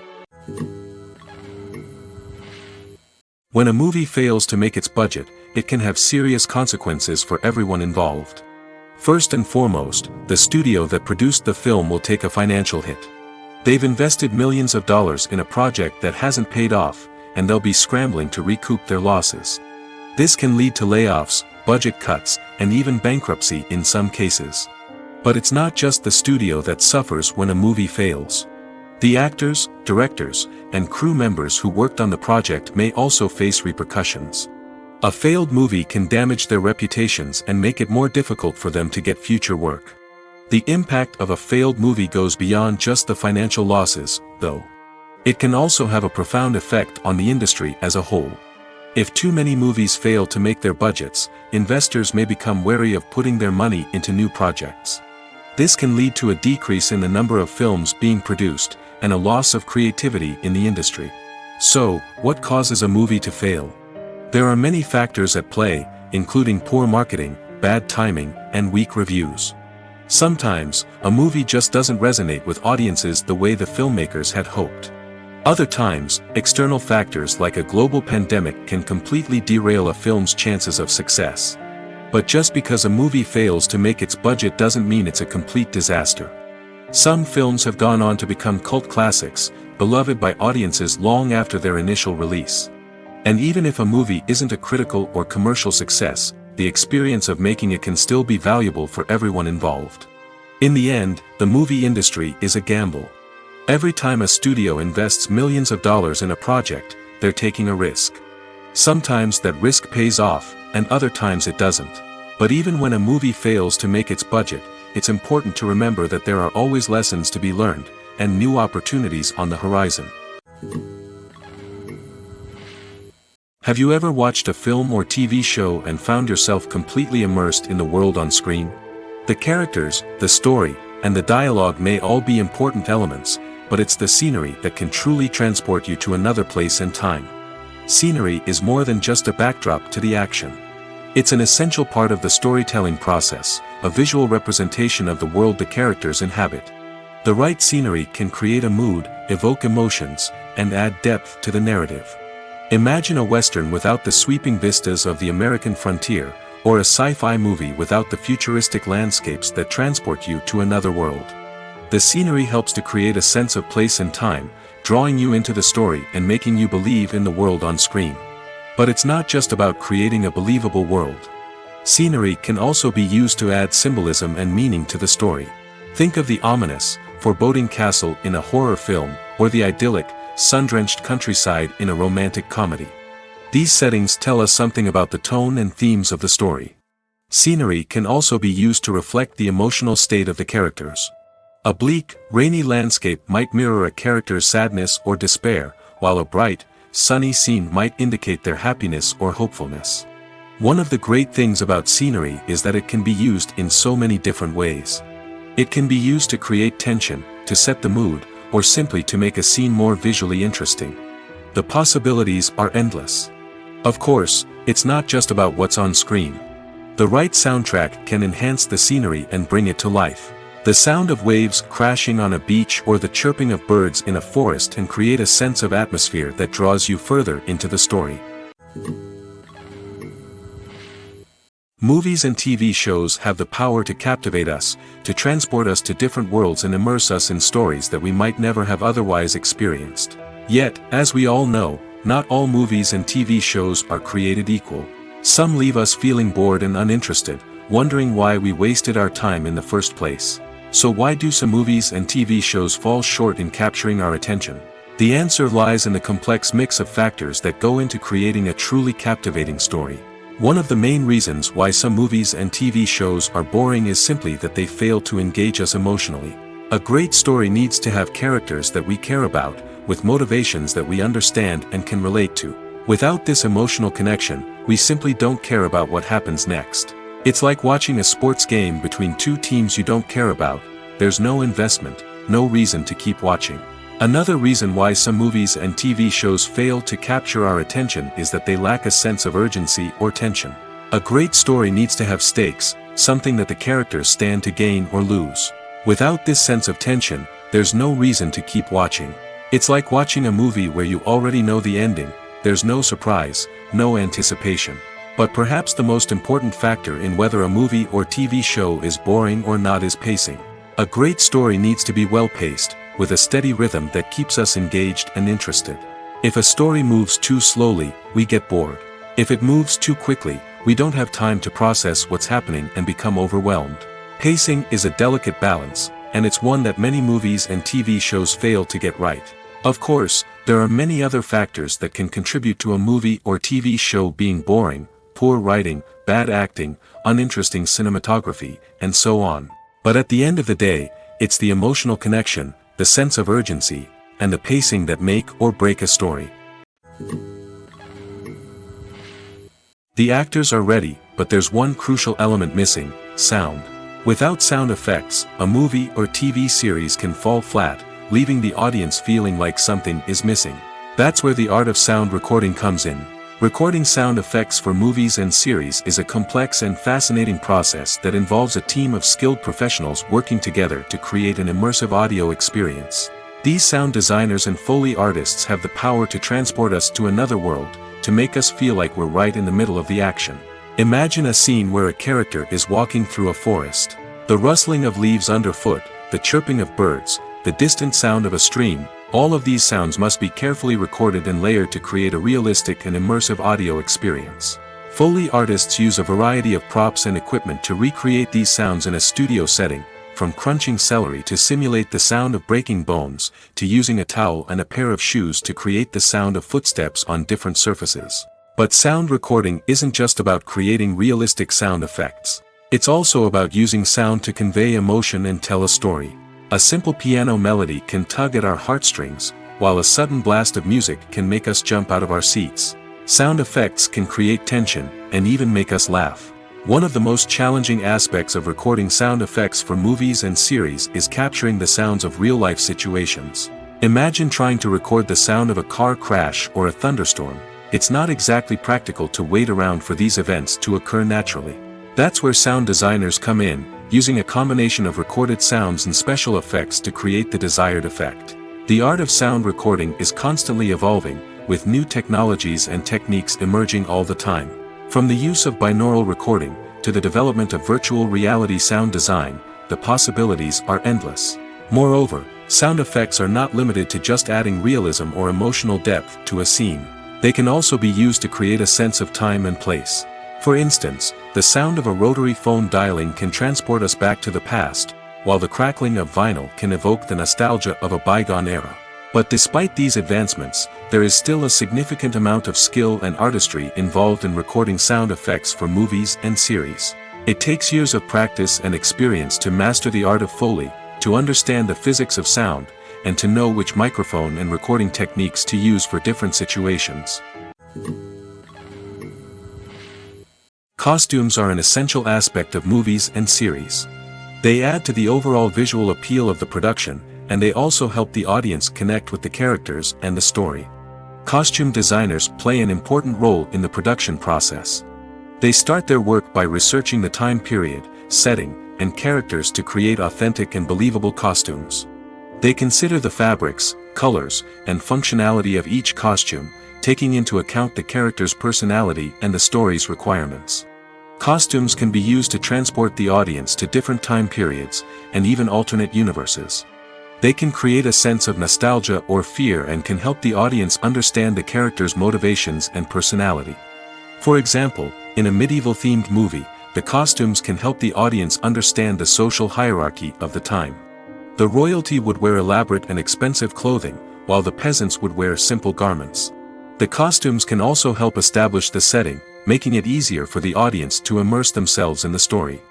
When a movie fails to make its budget, it can have serious consequences for everyone involved. First and foremost, the studio that produced the film will take a financial hit. They've invested millions of dollars in a project that hasn't paid off, and they'll be scrambling to recoup their losses. This can lead to layoffs, budget cuts, and even bankruptcy in some cases. But it's not just the studio that suffers when a movie fails. The actors, directors, and crew members who worked on the project may also face repercussions. A failed movie can damage their reputations and make it more difficult for them to get future work. The impact of a failed movie goes beyond just the financial losses, though. It can also have a profound effect on the industry as a whole. If too many movies fail to make their budgets, investors may become wary of putting their money into new projects. This can lead to a decrease in the number of films being produced, and a loss of creativity in the industry. So, what causes a movie to fail? There are many factors at play, including poor marketing, bad timing, and weak reviews. Sometimes, a movie just doesn't resonate with audiences the way the filmmakers had hoped. Other times, external factors like a global pandemic can completely derail a film's chances of success. But just because a movie fails to make its budget doesn't mean it's a complete disaster. Some films have gone on to become cult classics, beloved by audiences long after their initial release. And even if a movie isn't a critical or commercial success, the experience of making it can still be valuable for everyone involved. In the end, the movie industry is a gamble. Every time a studio invests millions of dollars in a project, they're taking a risk. Sometimes that risk pays off, and other times it doesn't. But even when a movie fails to make its budget, it's important to remember that there are always lessons to be learned, and new opportunities on the horizon. Have you ever watched a film or TV show and found yourself completely immersed in the world on screen? The characters, the story, and the dialogue may all be important elements, but it's the scenery that can truly transport you to another place and time. Scenery is more than just a backdrop to the action. It's an essential part of the storytelling process, a visual representation of the world the characters inhabit. The right scenery can create a mood, evoke emotions, and add depth to the narrative. Imagine a Western without the sweeping vistas of the American frontier, or a sci-fi movie without the futuristic landscapes that transport you to another world. The scenery helps to create a sense of place and time, drawing you into the story and making you believe in the world on screen. But it's not just about creating a believable world. Scenery can also be used to add symbolism and meaning to the story. Think of the ominous, foreboding castle in a horror film, or the idyllic, sun-drenched countryside in a romantic comedy. These settings tell us something about the tone and themes of the story. Scenery can also be used to reflect the emotional state of the characters. A bleak, rainy landscape might mirror a character's sadness or despair, while a bright, sunny scene might indicate their happiness or hopefulness. One of the great things about scenery is that it can be used in so many different ways. It can be used to create tension, to set the mood, or simply to make a scene more visually interesting. The possibilities are endless. Of course, it's not just about what's on screen. The right soundtrack can enhance the scenery and bring it to life. The sound of waves crashing on a beach or the chirping of birds in a forest can create a sense of atmosphere that draws you further into the story. Movies and TV shows have the power to captivate us, to transport us to different worlds and immerse us in stories that we might never have otherwise experienced. Yet, as we all know, not all movies and TV shows are created equal. Some leave us feeling bored and uninterested, wondering why we wasted our time in the first place. So why do some movies and TV shows fall short in capturing our attention? The answer lies in the complex mix of factors that go into creating a truly captivating story. One of the main reasons why some movies and TV shows are boring is simply that they fail to engage us emotionally. A great story needs to have characters that we care about, with motivations that we understand and can relate to. Without this emotional connection, we simply don't care about what happens next. It's like watching a sports game between two teams you don't care about. There's no investment, no reason to keep watching. Another reason why some movies and TV shows fail to capture our attention is that they lack a sense of urgency or tension. A great story needs to have stakes, something that the characters stand to gain or lose. Without this sense of tension, there's no reason to keep watching. It's like watching a movie where you already know the ending. There's no surprise, no anticipation. But perhaps the most important factor in whether a movie or TV show is boring or not is pacing. A great story needs to be well-paced, with a steady rhythm that keeps us engaged and interested. If a story moves too slowly, we get bored. If it moves too quickly, we don't have time to process what's happening and become overwhelmed. Pacing is a delicate balance, and it's one that many movies and TV shows fail to get right. Of course, there are many other factors that can contribute to a movie or TV show being boring: poor writing, bad acting, uninteresting cinematography, and so on. But at the end of the day, it's the emotional connection, the sense of urgency, and the pacing that make or break a story. The actors are ready, but there's one crucial element missing: sound. Without sound effects, a movie or TV series can fall flat, leaving the audience feeling like something is missing. That's where the art of sound recording comes in. Recording sound effects for movies and series is a complex and fascinating process that involves a team of skilled professionals working together to create an immersive audio experience. These sound designers and Foley artists have the power to transport us to another world, to make us feel like we're right in the middle of the action. Imagine a scene where a character is walking through a forest. The rustling of leaves underfoot, the chirping of birds, the distant sound of a stream, all of these sounds must be carefully recorded and layered to create a realistic and immersive audio experience. Foley artists use a variety of props and equipment to recreate these sounds in a studio setting, from crunching celery to simulate the sound of breaking bones, to using a towel and a pair of shoes to create the sound of footsteps on different surfaces. But sound recording isn't just about creating realistic sound effects. It's also about using sound to convey emotion and tell a story. A simple piano melody can tug at our heartstrings, while a sudden blast of music can make us jump out of our seats. Sound effects can create tension, and even make us laugh. One of the most challenging aspects of recording sound effects for movies and series is capturing the sounds of real-life situations. Imagine trying to record the sound of a car crash or a thunderstorm. It's not exactly practical to wait around for these events to occur naturally. That's where sound designers come in, using a combination of recorded sounds and special effects to create the desired effect. The art of sound recording is constantly evolving, with new technologies and techniques emerging all the time. From the use of binaural recording, to the development of virtual reality sound design, the possibilities are endless. Moreover, sound effects are not limited to just adding realism or emotional depth to a scene. They can also be used to create a sense of time and place. For instance, the sound of a rotary phone dialing can transport us back to the past, while the crackling of vinyl can evoke the nostalgia of a bygone era. But despite these advancements, there is still a significant amount of skill and artistry involved in recording sound effects for movies and series. It takes years of practice and experience to master the art of Foley, to understand the physics of sound, and to know which microphone and recording techniques to use for different situations. Costumes are an essential aspect of movies and series. They add to the overall visual appeal of the production, and they also help the audience connect with the characters and the story. Costume designers play an important role in the production process. They start their work by researching the time period, setting, and characters to create authentic and believable costumes. They consider the fabrics, colors, and functionality of each costume, taking into account the character's personality and the story's requirements. Costumes can be used to transport the audience to different time periods, and even alternate universes. They can create a sense of nostalgia or fear and can help the audience understand the character's motivations and personality. For example, in a medieval-themed movie, the costumes can help the audience understand the social hierarchy of the time. The royalty would wear elaborate and expensive clothing, while the peasants would wear simple garments. The costumes can also help establish the setting, making it easier for the audience to immerse themselves in the story.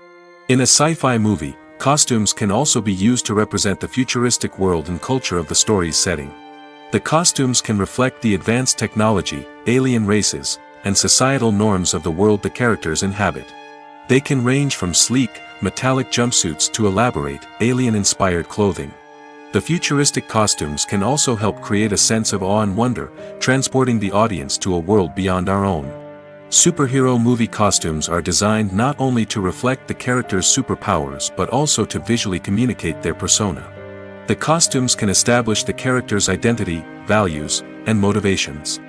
In a sci-fi movie, costumes can also be used to represent the futuristic world and culture of the story's setting. The costumes can reflect the advanced technology, alien races, and societal norms of the world the characters inhabit. They can range from sleek, metallic jumpsuits to elaborate, alien-inspired clothing. The futuristic costumes can also help create a sense of awe and wonder, transporting the audience to a world beyond our own. Superhero movie costumes are designed not only to reflect the character's superpowers but also to visually communicate their persona. The costumes can establish the character's identity, values, and motivations.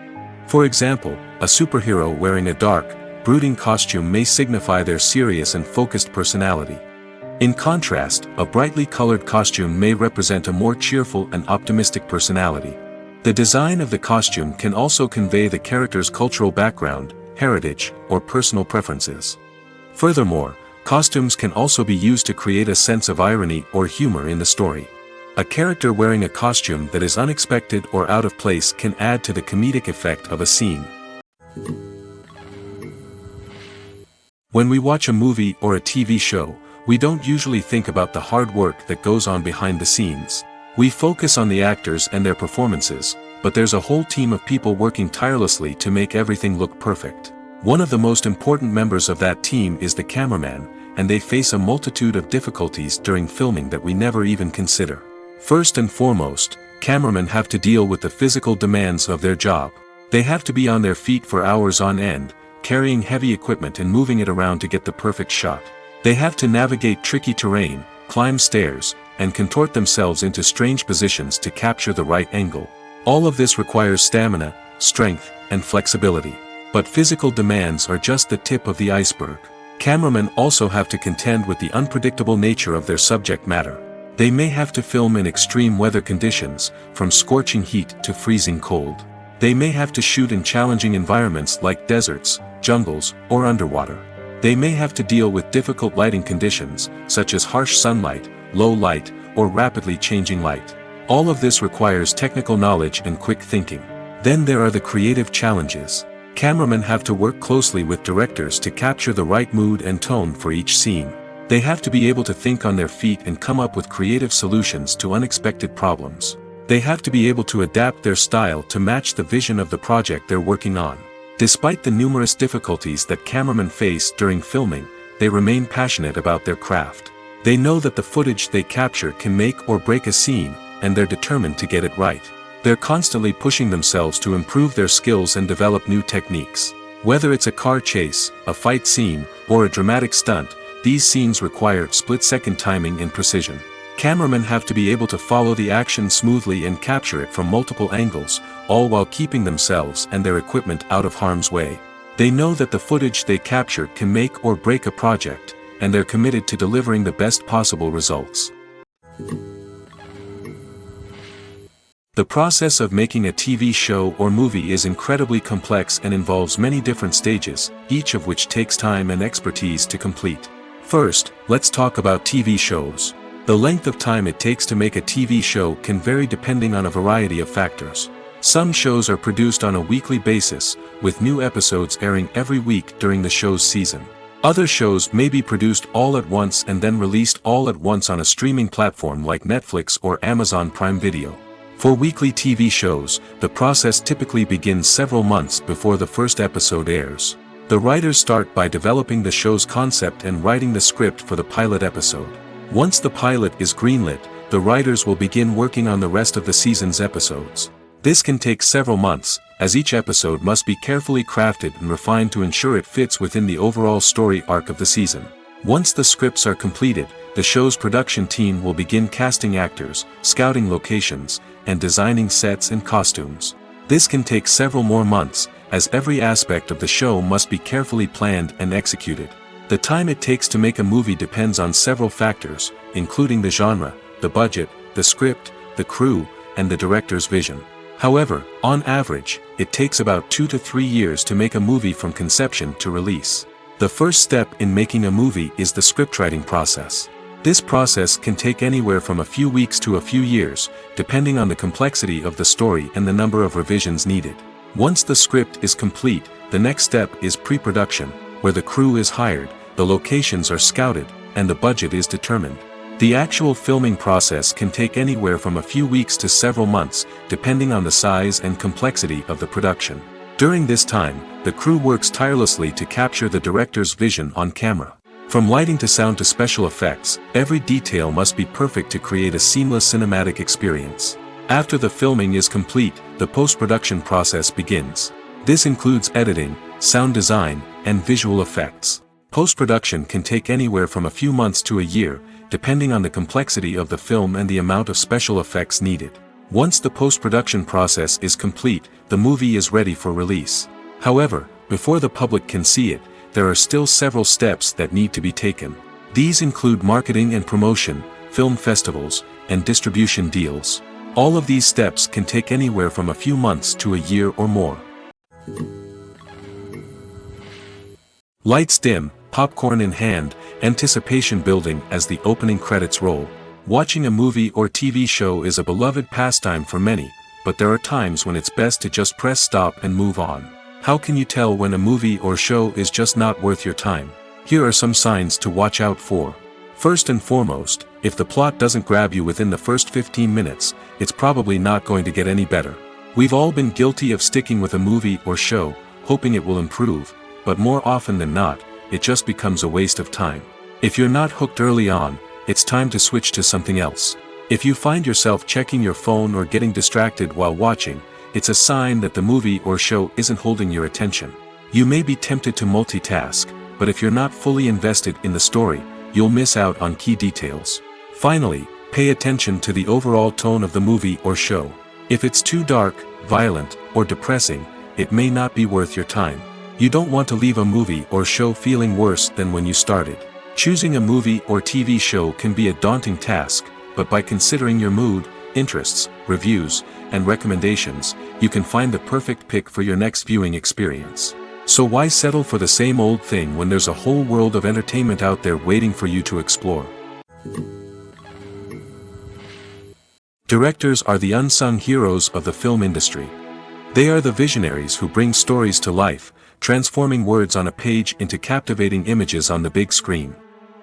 For example, a superhero wearing a dark, brooding costume may signify their serious and focused personality. In contrast, a brightly colored costume may represent a more cheerful and optimistic personality. The design of the costume can also convey the character's cultural background, heritage, or personal preferences. Furthermore, costumes can also be used to create a sense of irony or humor in the story. A character wearing a costume that is unexpected or out of place can add to the comedic effect of a scene. When we watch a movie or a TV show, we don't usually think about the hard work that goes on behind the scenes. We focus on the actors and their performances, but there's a whole team of people working tirelessly to make everything look perfect. One of the most important members of that team is the cameraman, and they face a multitude of difficulties during filming that we never even consider. First and foremost, cameramen have to deal with the physical demands of their job. They have to be on their feet for hours on end, carrying heavy equipment and moving it around to get the perfect shot. They have to navigate tricky terrain, climb stairs, and contort themselves into strange positions to capture the right angle. All of this requires stamina, strength, and flexibility. But physical demands are just the tip of the iceberg. Cameramen also have to contend with the unpredictable nature of their subject matter. They may have to film in extreme weather conditions, from scorching heat to freezing cold. They may have to shoot in challenging environments like deserts, jungles, or underwater. They may have to deal with difficult lighting conditions, such as harsh sunlight, low light, or rapidly changing light. All of this requires technical knowledge and quick thinking. Then there are the creative challenges. Cameramen have to work closely with directors to capture the right mood and tone for each scene. They have to be able to think on their feet and come up with creative solutions to unexpected problems. They have to be able to adapt their style to match the vision of the project they're working on. Despite the numerous difficulties that cameramen face during filming, they remain passionate about their craft. They know that the footage they capture can make or break a scene, and they're determined to get it right. They're constantly pushing themselves to improve their skills and develop new techniques. Whether it's a car chase, a fight scene, or a dramatic stunt, these scenes require split-second timing and precision. Cameramen have to be able to follow the action smoothly and capture it from multiple angles, all while keeping themselves and their equipment out of harm's way. They know that the footage they capture can make or break a project, and they're committed to delivering the best possible results. The process of making a TV show or movie is incredibly complex and involves many different stages, each of which takes time and expertise to complete. First, let's talk about TV shows. The length of time it takes to make a TV show can vary depending on a variety of factors. Some shows are produced on a weekly basis, with new episodes airing every week during the show's season. Other shows may be produced all at once and then released all at once on a streaming platform like Netflix or Amazon Prime Video. For weekly TV shows, the process typically begins several months before the first episode airs. The writers start by developing the show's concept and writing the script for the pilot episode. Once the pilot is greenlit, the writers will begin working on the rest of the season's episodes. This can take several months, as each episode must be carefully crafted and refined to ensure it fits within the overall story arc of the season. Once the scripts are completed, the show's production team will begin casting actors, scouting locations, and designing sets and costumes. This can take several more months, as every aspect of the show must be carefully planned and executed. The time it takes to make a movie depends on several factors, including the genre, the budget, the script, the crew, and the director's vision. However, on average, it takes about 2 to 3 years to make a movie from conception to release. The first step in making a movie is the scriptwriting process. This process can take anywhere from a few weeks to a few years, depending on the complexity of the story and the number of revisions needed. Once the script is complete, the next step is pre-production, where the crew is hired, the locations are scouted, and the budget is determined. The actual filming process can take anywhere from a few weeks to several months, depending on the size and complexity of the production. During this time, the crew works tirelessly to capture the director's vision on camera. From lighting to sound to special effects, every detail must be perfect to create a seamless cinematic experience. After the filming is complete, the post-production process begins. This includes editing, sound design, and visual effects. Post-production can take anywhere from a few months to a year, depending on the complexity of the film and the amount of special effects needed. Once the post-production process is complete, the movie is ready for release. However, before the public can see it, there are still several steps that need to be taken. These include marketing and promotion, film festivals, and distribution deals. All of these steps can take anywhere from a few months to a year or more. Lights dim, popcorn in hand, anticipation building as the opening credits roll. Watching a movie or TV show is a beloved pastime for many, but there are times when it's best to just press stop and move on. How can you tell when a movie or show is just not worth your time? Here are some signs to watch out for. First and foremost, if the plot doesn't grab you within the first 15 minutes, it's probably not going to get any better. We've all been guilty of sticking with a movie or show, hoping it will improve, but more often than not, it just becomes a waste of time. If you're not hooked early on, it's time to switch to something else. If you find yourself checking your phone or getting distracted while watching, it's a sign that the movie or show isn't holding your attention. You may be tempted to multitask, but if you're not fully invested in the story, you'll miss out on key details. Finally, pay attention to the overall tone of the movie or show. If it's too dark, violent, or depressing, it may not be worth your time. You don't want to leave a movie or show feeling worse than when you started. Choosing a movie or TV show can be a daunting task, but by considering your mood, interests, reviews, and recommendations, you can find the perfect pick for your next viewing experience. So why settle for the same old thing when there's a whole world of entertainment out there waiting for you to explore? Directors are the unsung heroes of the film industry. They are the visionaries who bring stories to life, transforming words on a page into captivating images on the big screen.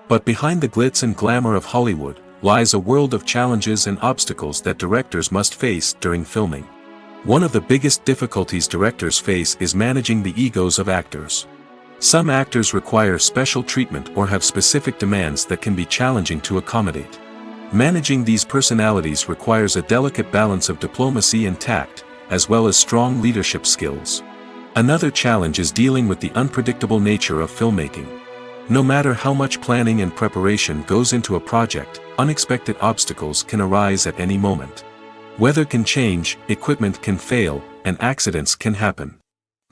But behind the glitz and glamour of Hollywood, lies a world of challenges and obstacles that directors must face during filming. One of the biggest difficulties directors face is managing the egos of actors. Some actors require special treatment or have specific demands that can be challenging to accommodate. Managing these personalities requires a delicate balance of diplomacy and tact, as well as strong leadership skills. Another challenge is dealing with the unpredictable nature of filmmaking. No matter how much planning and preparation goes into a project, unexpected obstacles can arise at any moment. Weather can change, equipment can fail, and accidents can happen.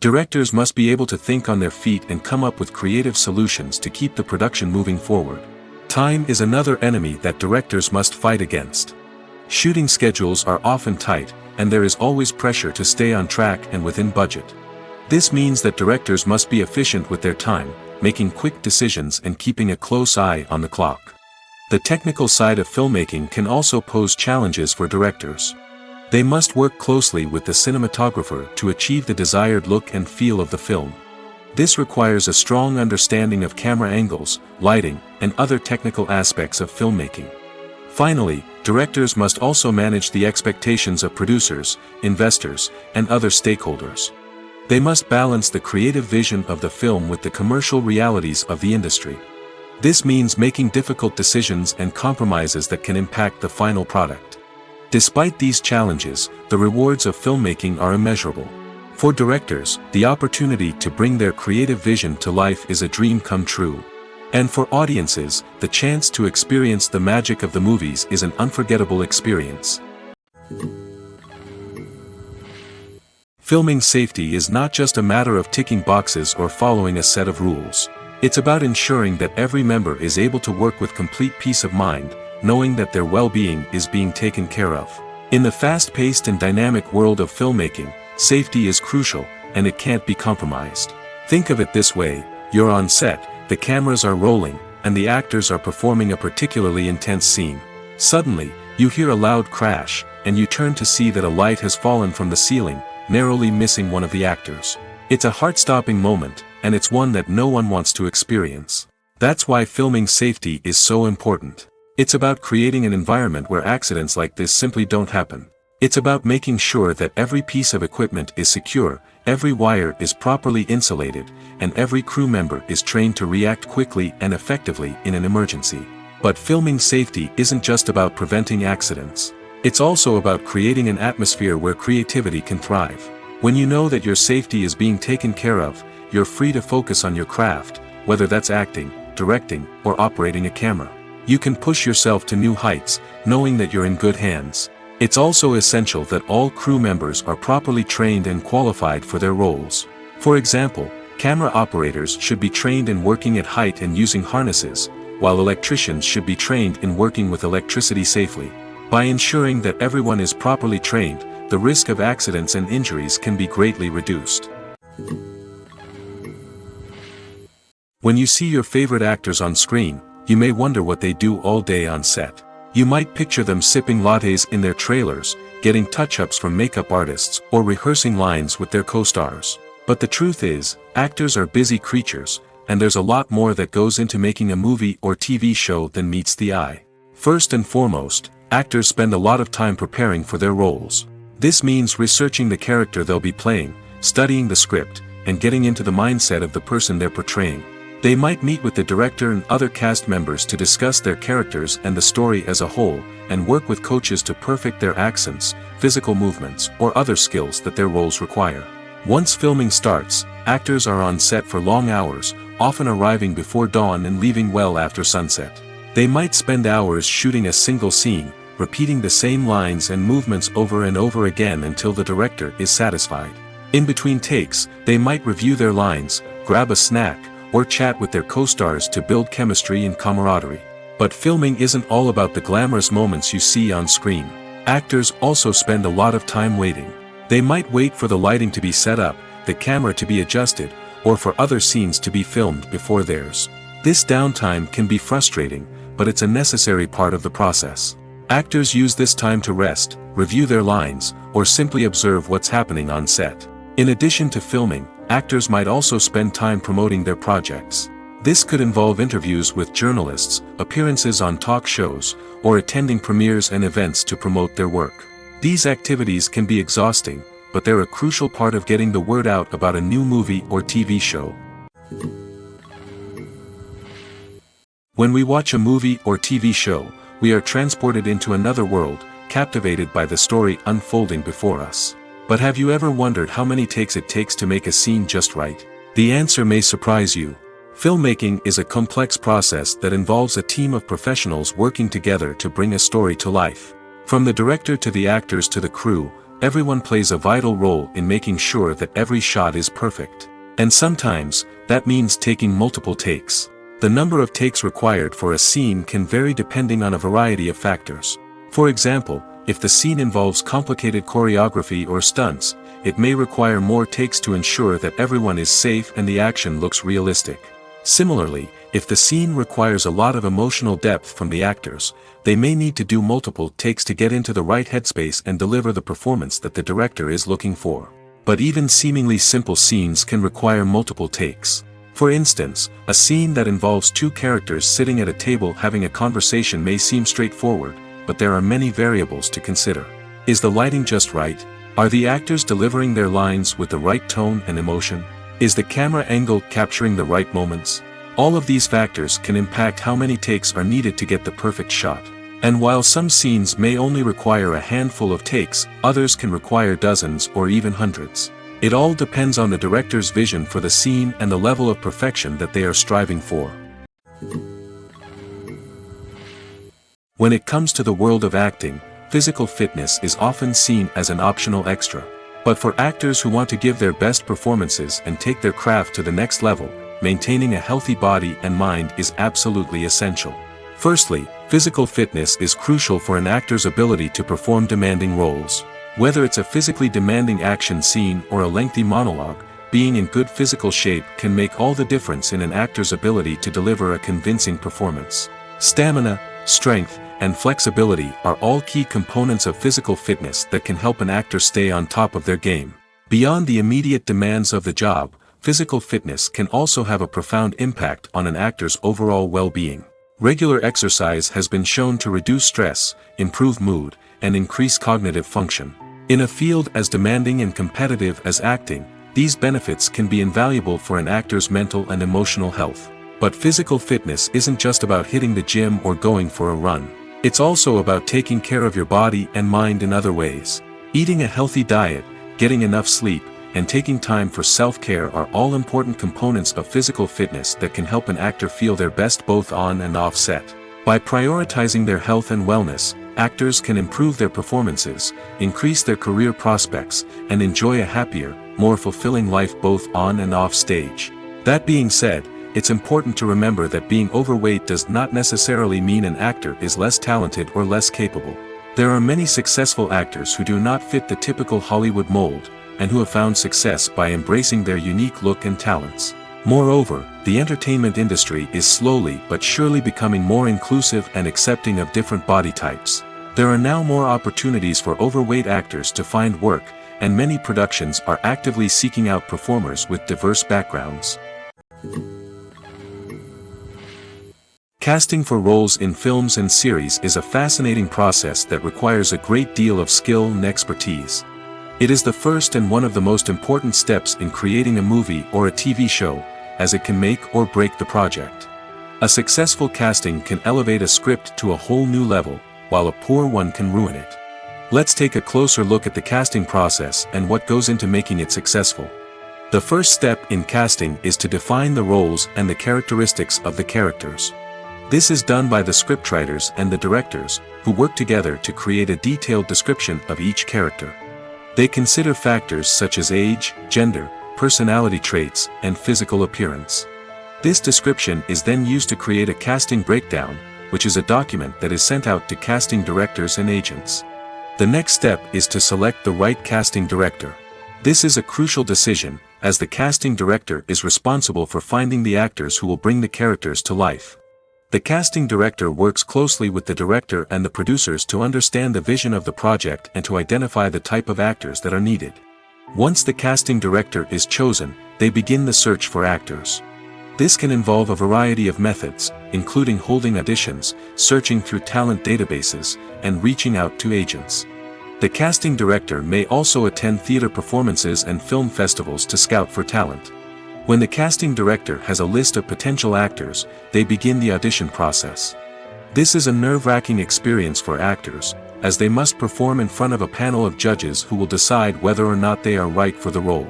Directors must be able to think on their feet and come up with creative solutions to keep the production moving forward. Time is another enemy that directors must fight against. Shooting schedules are often tight, and there is always pressure to stay on track and within budget. This means that directors must be efficient with their time, making quick decisions and keeping a close eye on the clock. The technical side of filmmaking can also pose challenges for directors. They must work closely with the cinematographer to achieve the desired look and feel of the film. This requires a strong understanding of camera angles, lighting, and other technical aspects of filmmaking. Finally, directors must also manage the expectations of producers, investors, and other stakeholders. They must balance the creative vision of the film with the commercial realities of the industry. This means making difficult decisions and compromises that can impact the final product. Despite these challenges, the rewards of filmmaking are immeasurable. For directors, the opportunity to bring their creative vision to life is a dream come true. And for audiences, the chance to experience the magic of the movies is an unforgettable experience. Filming safety is not just a matter of ticking boxes or following a set of rules. It's about ensuring that every member is able to work with complete peace of mind, knowing that their well-being is being taken care of. In the fast-paced and dynamic world of filmmaking, safety is crucial, and it can't be compromised. Think of it this way: you're on set, the cameras are rolling, and the actors are performing a particularly intense scene. Suddenly, you hear a loud crash, and you turn to see that a light has fallen from the ceiling, narrowly missing one of the actors. It's a heart-stopping moment, and it's one that no one wants to experience. That's why filming safety is so important. It's about creating an environment where accidents like this simply don't happen. It's about making sure that every piece of equipment is secure, every wire is properly insulated, and every crew member is trained to react quickly and effectively in an emergency. But filming safety isn't just about preventing accidents. It's also about creating an atmosphere where creativity can thrive. When you know that your safety is being taken care of, you're free to focus on your craft, whether that's acting, directing, or operating a camera. You can push yourself to new heights, knowing that you're in good hands. It's also essential that all crew members are properly trained and qualified for their roles. For example, camera operators should be trained in working at height and using harnesses, while electricians should be trained in working with electricity safely. By ensuring that everyone is properly trained, the risk of accidents and injuries can be greatly reduced. When you see your favorite actors on screen, you may wonder what they do all day on set. You might picture them sipping lattes in their trailers, getting touch-ups from makeup artists, or rehearsing lines with their co-stars. But the truth is, actors are busy creatures, and there's a lot more that goes into making a movie or TV show than meets the eye. First and foremost, actors spend a lot of time preparing for their roles. This means researching the character they'll be playing, studying the script, and getting into the mindset of the person they're portraying. They might meet with the director and other cast members to discuss their characters and the story as a whole, and work with coaches to perfect their accents, physical movements, or other skills that their roles require. Once filming starts, actors are on set for long hours, often arriving before dawn and leaving well after sunset. They might spend hours shooting a single scene, repeating the same lines and movements over and over again until the director is satisfied. In between takes, they might review their lines, grab a snack, or chat with their co-stars to build chemistry and camaraderie. But filming isn't all about the glamorous moments you see on screen. Actors also spend a lot of time waiting. They might wait for the lighting to be set up, the camera to be adjusted, or for other scenes to be filmed before theirs. This downtime can be frustrating, but it's a necessary part of the process. Actors use this time to rest, review their lines, or simply observe what's happening on set. In addition to filming, actors might also spend time promoting their projects. This could involve interviews with journalists, appearances on talk shows, or attending premieres and events to promote their work. These activities can be exhausting, but they're a crucial part of getting the word out about a new movie or TV show. When we watch a movie or TV show, we are transported into another world, captivated by the story unfolding before us. But have you ever wondered how many takes it takes to make a scene just right? The answer may surprise you. Filmmaking is a complex process that involves a team of professionals working together to bring a story to life. From the director to the actors to the crew, everyone plays a vital role in making sure that every shot is perfect. And sometimes, that means taking multiple takes. The number of takes required for a scene can vary depending on a variety of factors. For example, if the scene involves complicated choreography or stunts, it may require more takes to ensure that everyone is safe and the action looks realistic. Similarly, if the scene requires a lot of emotional depth from the actors, they may need to do multiple takes to get into the right headspace and deliver the performance that the director is looking for. But even seemingly simple scenes can require multiple takes. For instance, a scene that involves two characters sitting at a table having a conversation may seem straightforward, but there are many variables to consider. Is the lighting just right? Are the actors delivering their lines with the right tone and emotion? Is the camera angle capturing the right moments? All of these factors can impact how many takes are needed to get the perfect shot. And while some scenes may only require a handful of takes, others can require dozens or even hundreds. It all depends on the director's vision for the scene and the level of perfection that they are striving for. When it comes to the world of acting, physical fitness is often seen as an optional extra. But for actors who want to give their best performances and take their craft to the next level, maintaining a healthy body and mind is absolutely essential. Firstly, physical fitness is crucial for an actor's ability to perform demanding roles. Whether it's a physically demanding action scene or a lengthy monologue, being in good physical shape can make all the difference in an actor's ability to deliver a convincing performance. Stamina, strength, and flexibility are all key components of physical fitness that can help an actor stay on top of their game. Beyond the immediate demands of the job, physical fitness can also have a profound impact on an actor's overall well-being. Regular exercise has been shown to reduce stress, improve mood, and increase cognitive function. In a field as demanding and competitive as acting, these benefits can be invaluable for an actor's mental and emotional health. But physical fitness isn't just about hitting the gym or going for a run. It's also about taking care of your body and mind in other ways. Eating a healthy diet, getting enough sleep, and taking time for self-care are all important components of physical fitness that can help an actor feel their best both on and off set. By prioritizing their health and wellness, actors can improve their performances, increase their career prospects, and enjoy a happier, more fulfilling life both on and off stage. That being said, it's important to remember that being overweight does not necessarily mean an actor is less talented or less capable. There are many successful actors who do not fit the typical Hollywood mold, and who have found success by embracing their unique look and talents. Moreover, the entertainment industry is slowly but surely becoming more inclusive and accepting of different body types. There are now more opportunities for overweight actors to find work, and many productions are actively seeking out performers with diverse backgrounds. Casting for roles in films and series is a fascinating process that requires a great deal of skill and expertise. It is the first and one of the most important steps in creating a movie or a TV show, as it can make or break the project. A successful casting can elevate a script to a whole new level, while a poor one can ruin it. Let's take a closer look at the casting process and what goes into making it successful. The first step in casting is to define the roles and the characteristics of the characters. This is done by the scriptwriters and the directors, who work together to create a detailed description of each character. They consider factors such as age, gender, personality traits, and physical appearance. This description is then used to create a casting breakdown, which is a document that is sent out to casting directors and agents. The next step is to select the right casting director. This is a crucial decision, as the casting director is responsible for finding the actors who will bring the characters to life. The casting director works closely with the director and the producers to understand the vision of the project and to identify the type of actors that are needed. Once the casting director is chosen, they begin the search for actors. This can involve a variety of methods, including holding auditions, searching through talent databases, and reaching out to agents. The casting director may also attend theater performances and film festivals to scout for talent. When the casting director has a list of potential actors, they begin the audition process. This is a nerve-wracking experience for actors, as they must perform in front of a panel of judges who will decide whether or not they are right for the role.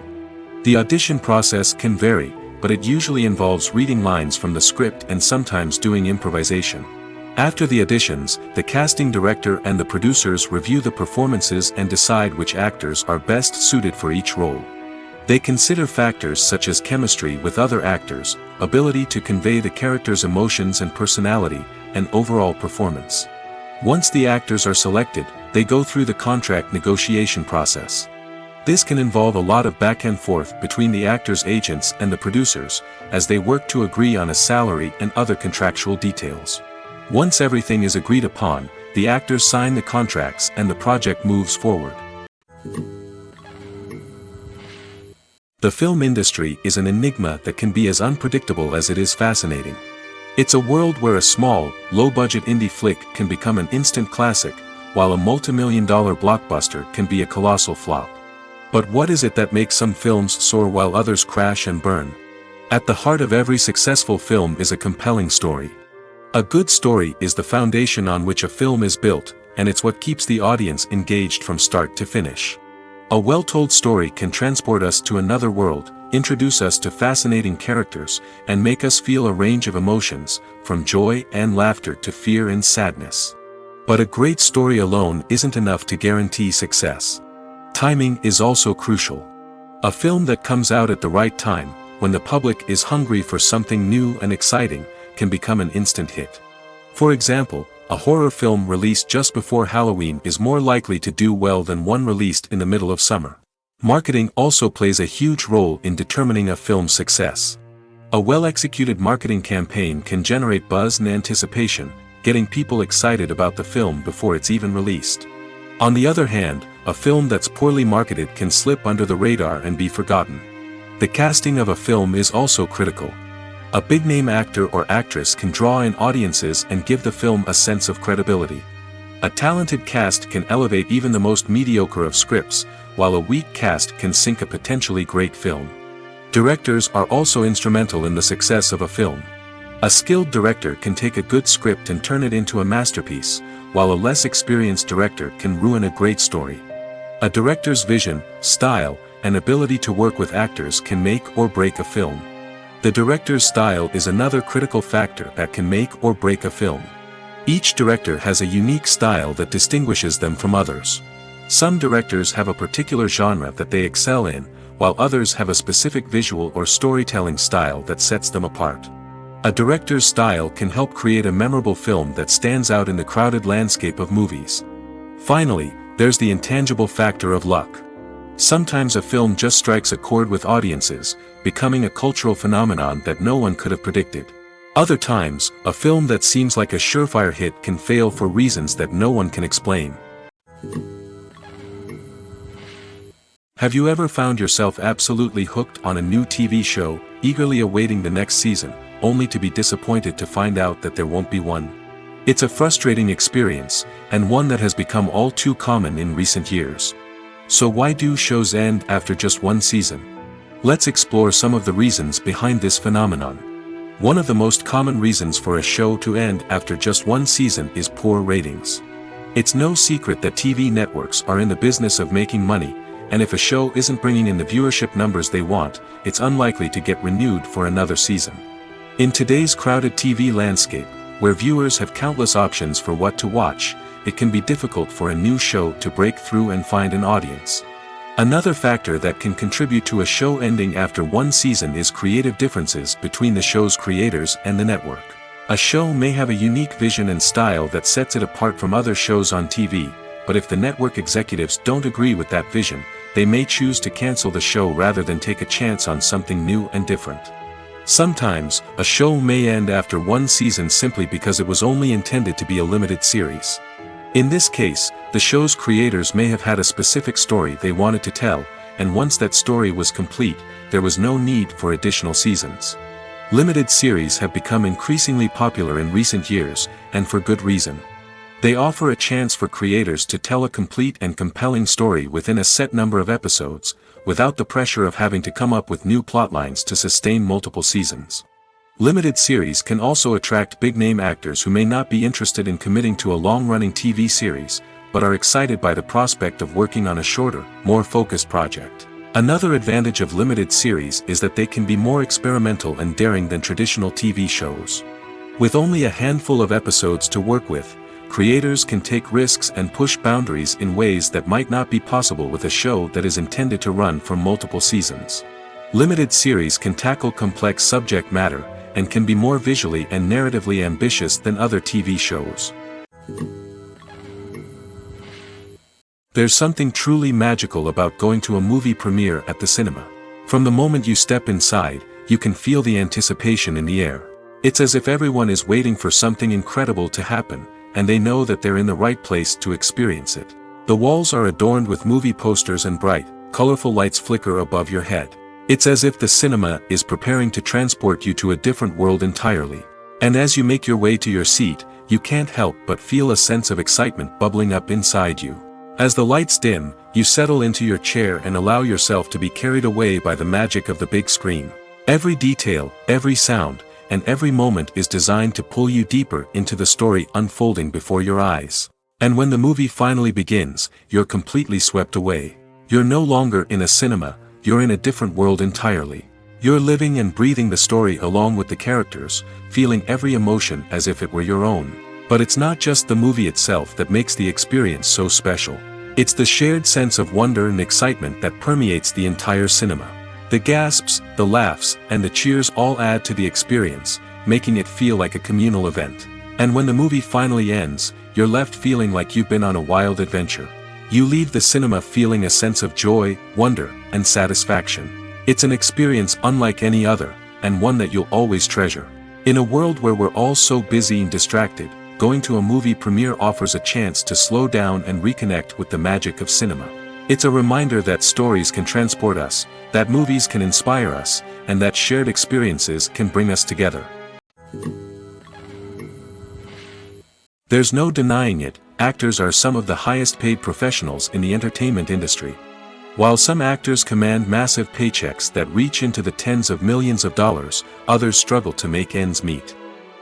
The audition process can vary, but it usually involves reading lines from the script and sometimes doing improvisation. After the auditions, the casting director and the producers review the performances and decide which actors are best suited for each role. They consider factors such as chemistry with other actors, ability to convey the character's emotions and personality, and overall performance. Once the actors are selected, they go through the contract negotiation process. This can involve a lot of back and forth between the actors' agents and the producers, as they work to agree on a salary and other contractual details. Once everything is agreed upon, the actors sign the contracts and the project moves forward. The film industry is an enigma that can be as unpredictable as it is fascinating. It's a world where a small, low-budget indie flick can become an instant classic, while a multi-million-dollar blockbuster can be a colossal flop. But what is it that makes some films soar while others crash and burn? At the heart of every successful film is a compelling story. A good story is the foundation on which a film is built, and it's what keeps the audience engaged from start to finish. A well-told story can transport us to another world, introduce us to fascinating characters, and make us feel a range of emotions, from joy and laughter to fear and sadness. But a great story alone isn't enough to guarantee success. Timing is also crucial. A film that comes out at the right time, when the public is hungry for something new and exciting, can become an instant hit. For example, a horror film released just before Halloween is more likely to do well than one released in the middle of summer. Marketing also plays a huge role in determining a film's success. A well-executed marketing campaign can generate buzz and anticipation, getting people excited about the film before it's even released. On the other hand, a film that's poorly marketed can slip under the radar and be forgotten. The casting of a film is also critical. A big-name actor or actress can draw in audiences and give the film a sense of credibility. A talented cast can elevate even the most mediocre of scripts, while a weak cast can sink a potentially great film. Directors are also instrumental in the success of a film. A skilled director can take a good script and turn it into a masterpiece, while a less experienced director can ruin a great story. A director's vision, style, and ability to work with actors can make or break a film. The director's style is another critical factor that can make or break a film. Each director has a unique style that distinguishes them from others. Some directors have a particular genre that they excel in, while others have a specific visual or storytelling style that sets them apart. A director's style can help create a memorable film that stands out in the crowded landscape of movies. Finally, there's the intangible factor of luck. Sometimes a film just strikes a chord with audiences, becoming a cultural phenomenon that no one could have predicted. Other times, a film that seems like a surefire hit can fail for reasons that no one can explain. Have you ever found yourself absolutely hooked on a new TV show, eagerly awaiting the next season, only to be disappointed to find out that there won't be one? It's a frustrating experience, and one that has become all too common in recent years. So why do shows end after just one season? Let's explore some of the reasons behind this phenomenon. One of the most common reasons for a show to end after just one season is poor ratings. It's no secret that TV networks are in the business of making money, and if a show isn't bringing in the viewership numbers they want, it's unlikely to get renewed for another season. In today's crowded TV landscape, where viewers have countless options for what to watch, it can be difficult for a new show to break through and find an audience. Another factor that can contribute to a show ending after one season is creative differences between the show's creators and the network. A show may have a unique vision and style that sets it apart from other shows on TV, but if the network executives don't agree with that vision, they may choose to cancel the show rather than take a chance on something new and different. Sometimes, a show may end after one season simply because it was only intended to be a limited series. In this case, the show's creators may have had a specific story they wanted to tell, and once that story was complete, there was no need for additional seasons. Limited series have become increasingly popular in recent years, and for good reason. They offer a chance for creators to tell a complete and compelling story within a set number of episodes, without the pressure of having to come up with new plotlines to sustain multiple seasons. Limited series can also attract big-name actors who may not be interested in committing to a long-running TV series, but are excited by the prospect of working on a shorter, more focused project. Another advantage of limited series is that they can be more experimental and daring than traditional TV shows. With only a handful of episodes to work with, creators can take risks and push boundaries in ways that might not be possible with a show that is intended to run for multiple seasons. Limited series can tackle complex subject matter, and can be more visually and narratively ambitious than other TV shows. There's something truly magical about going to a movie premiere at the cinema. From the moment you step inside, you can feel the anticipation in the air. It's as if everyone is waiting for something incredible to happen, and they know that they're in the right place to experience it. The walls are adorned with movie posters and bright, colorful lights flicker above your head. It's as if the cinema is preparing to transport you to a different world entirely. And as you make your way to your seat, you can't help but feel a sense of excitement bubbling up inside you. As the lights dim, you settle into your chair and allow yourself to be carried away by the magic of the big screen. Every detail, every sound, and every moment is designed to pull you deeper into the story unfolding before your eyes. And when the movie finally begins, you're completely swept away. You're no longer in a cinema, you're in a different world entirely. You're living and breathing the story along with the characters, feeling every emotion as if it were your own. But it's not just the movie itself that makes the experience so special. It's the shared sense of wonder and excitement that permeates the entire cinema. The gasps, the laughs, and the cheers all add to the experience, making it feel like a communal event. And when the movie finally ends, you're left feeling like you've been on a wild adventure. You leave the cinema feeling a sense of joy, wonder, and satisfaction. It's an experience unlike any other, and one that you'll always treasure. In a world where we're all so busy and distracted, going to a movie premiere offers a chance to slow down and reconnect with the magic of cinema. It's a reminder that stories can transport us, that movies can inspire us, and that shared experiences can bring us together. There's no denying it, actors are some of the highest paid professionals in the entertainment industry. While some actors command massive paychecks that reach into the tens of millions of dollars, others struggle to make ends meet.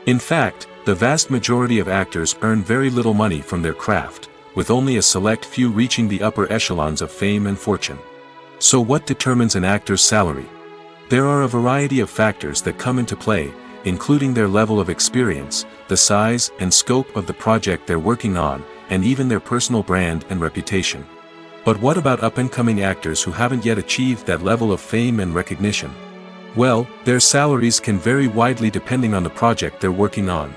In fact, the vast majority of actors earn very little money from their craft, with only a select few reaching the upper echelons of fame and fortune. So what determines an actor's salary? There are a variety of factors that come into play, including their level of experience, the size and scope of the project they're working on, and even their personal brand and reputation. But what about up-and-coming actors who haven't yet achieved that level of fame and recognition? Well, their salaries can vary widely depending on the project they're working on.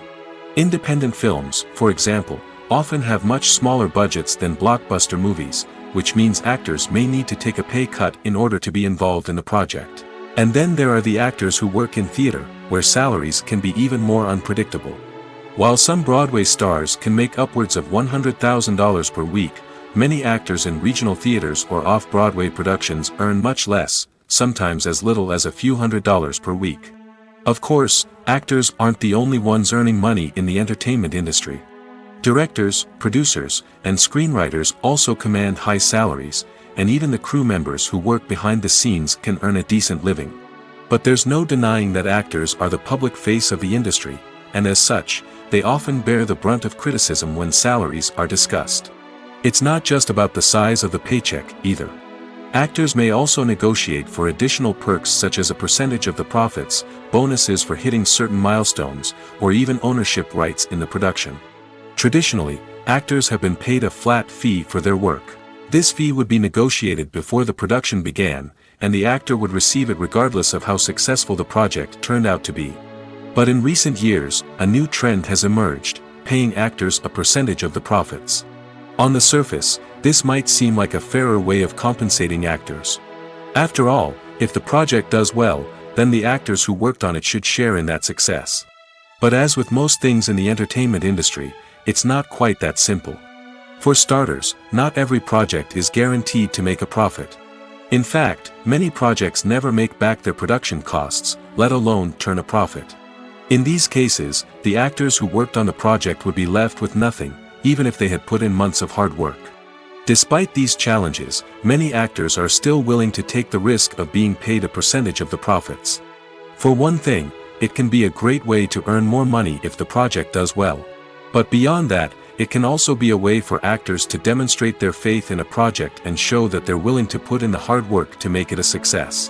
Independent films, for example, often have much smaller budgets than blockbuster movies, which means actors may need to take a pay cut in order to be involved in the project. And then there are the actors who work in theater, where salaries can be even more unpredictable. While some Broadway stars can make upwards of $100,000 per week, many actors in regional theaters or off-Broadway productions earn much less, sometimes as little as a few $100s per week. Of course, actors aren't the only ones earning money in the entertainment industry. Directors, producers, and screenwriters also command high salaries, and even the crew members who work behind the scenes can earn a decent living. But there's no denying that actors are the public face of the industry, and as such, they often bear the brunt of criticism when salaries are discussed. It's not just about the size of the paycheck, either. Actors may also negotiate for additional perks such as a percentage of the profits, bonuses for hitting certain milestones, or even ownership rights in the production. Traditionally, actors have been paid a flat fee for their work. This fee would be negotiated before the production began, and the actor would receive it regardless of how successful the project turned out to be. But in recent years, a new trend has emerged, paying actors a percentage of the profits. On the surface, this might seem like a fairer way of compensating actors. After all, if the project does well, then the actors who worked on it should share in that success. But as with most things in the entertainment industry, it's not quite that simple. For starters, not every project is guaranteed to make a profit. In fact, many projects never make back their production costs, let alone turn a profit. In these cases, the actors who worked on the project would be left with nothing, even if they had put in months of hard work. Despite these challenges, many actors are still willing to take the risk of being paid a percentage of the profits. For one thing, it can be a great way to earn more money if the project does well. But beyond that, it can also be a way for actors to demonstrate their faith in a project and show that they're willing to put in the hard work to make it a success.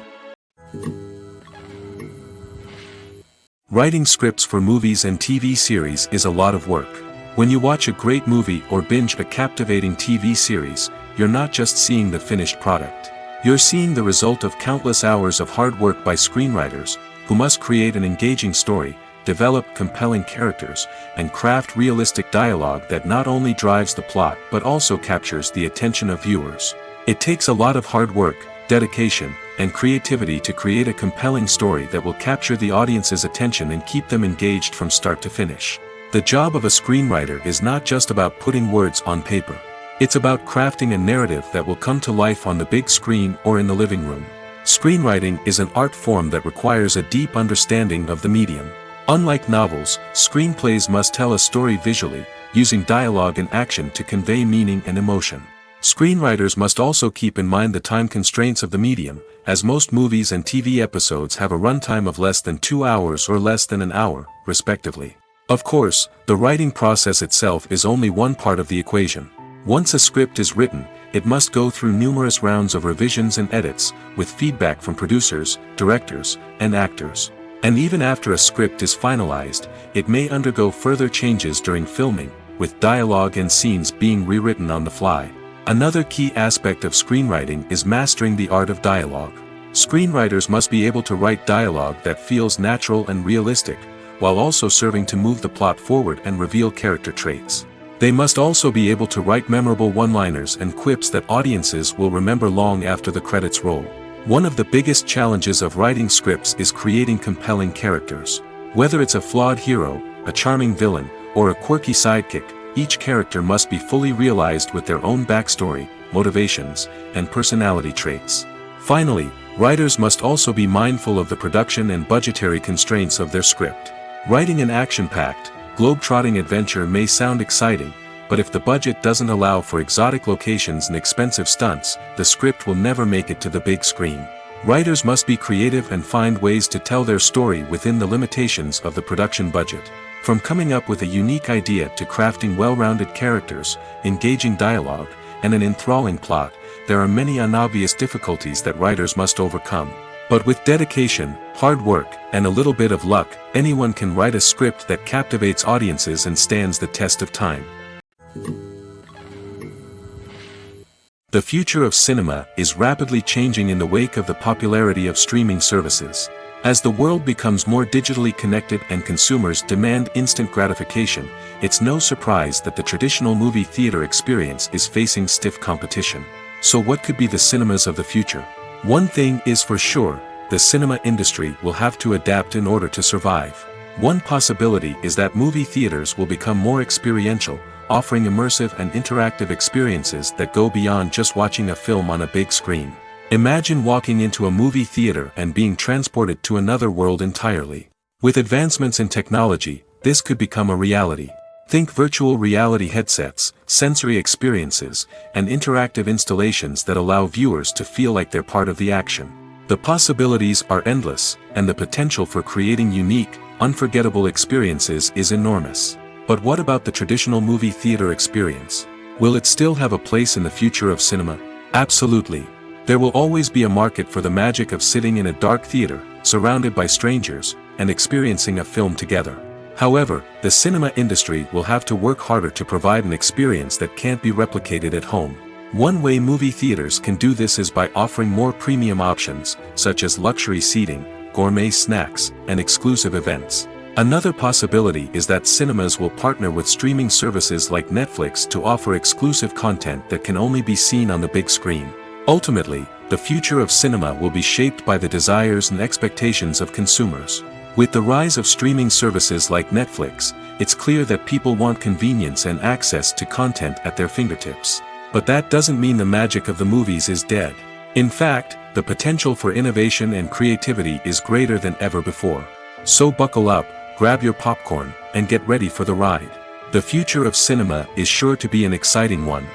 Writing scripts for movies and TV series is a lot of work. When you watch a great movie or binge a captivating TV series, you're not just seeing the finished product. You're seeing the result of countless hours of hard work by screenwriters, who must create an engaging story, develop compelling characters, and craft realistic dialogue that not only drives the plot but also captures the attention of viewers. It takes a lot of hard work, dedication, and creativity to create a compelling story that will capture the audience's attention and keep them engaged from start to finish. The job of a screenwriter is not just about putting words on paper. It's about crafting a narrative that will come to life on the big screen or in the living room. Screenwriting is an art form that requires a deep understanding of the medium. Unlike novels, screenplays must tell a story visually, using dialogue and action to convey meaning and emotion. Screenwriters must also keep in mind the time constraints of the medium, as most movies and TV episodes have a runtime of less than 2 hours or less than an hour, respectively. Of course, the writing process itself is only one part of the equation. Once a script is written, it must go through numerous rounds of revisions and edits, with feedback from producers, directors, and actors. And even after a script is finalized, it may undergo further changes during filming, with dialogue and scenes being rewritten on the fly. Another key aspect of screenwriting is mastering the art of dialogue. Screenwriters must be able to write dialogue that feels natural and realistic, while also serving to move the plot forward and reveal character traits. They must also be able to write memorable one-liners and quips that audiences will remember long after the credits roll. One of the biggest challenges of writing scripts is creating compelling characters. Whether it's a flawed hero, a charming villain, or a quirky sidekick, each character must be fully realized with their own backstory, motivations, and personality traits. Finally, writers must also be mindful of the production and budgetary constraints of their script. Writing an action-packed, globe-trotting adventure may sound exciting, but if the budget doesn't allow for exotic locations and expensive stunts, the script will never make it to the big screen. Writers must be creative and find ways to tell their story within the limitations of the production budget. From coming up with a unique idea to crafting well-rounded characters, engaging dialogue, and an enthralling plot, there are many unobvious difficulties that writers must overcome. But with dedication, hard work, and a little bit of luck, anyone can write a script that captivates audiences and stands the test of time. The future of cinema is rapidly changing in the wake of the popularity of streaming services. As the world becomes more digitally connected and consumers demand instant gratification, it's no surprise that the traditional movie theater experience is facing stiff competition. So what could be the cinemas of the future? One thing is for sure, the cinema industry will have to adapt in order to survive. One possibility is that movie theaters will become more experiential, offering immersive and interactive experiences that go beyond just watching a film on a big screen. Imagine walking into a movie theater and being transported to another world entirely. With advancements in technology, this could become a reality. Think virtual reality headsets, sensory experiences, and interactive installations that allow viewers to feel like they're part of the action. The possibilities are endless, and the potential for creating unique, unforgettable experiences is enormous. But what about the traditional movie theater experience? Will it still have a place in the future of cinema? Absolutely. There will always be a market for the magic of sitting in a dark theater, surrounded by strangers, and experiencing a film together. However, the cinema industry will have to work harder to provide an experience that can't be replicated at home. One way movie theaters can do this is by offering more premium options, such as luxury seating, gourmet snacks, and exclusive events. Another possibility is that cinemas will partner with streaming services like Netflix to offer exclusive content that can only be seen on the big screen. Ultimately, the future of cinema will be shaped by the desires and expectations of consumers. With the rise of streaming services like Netflix, it's clear that people want convenience and access to content at their fingertips. But that doesn't mean the magic of the movies is dead. In fact, the potential for innovation and creativity is greater than ever before. So buckle up, grab your popcorn, and get ready for the ride. The future of cinema is sure to be an exciting one.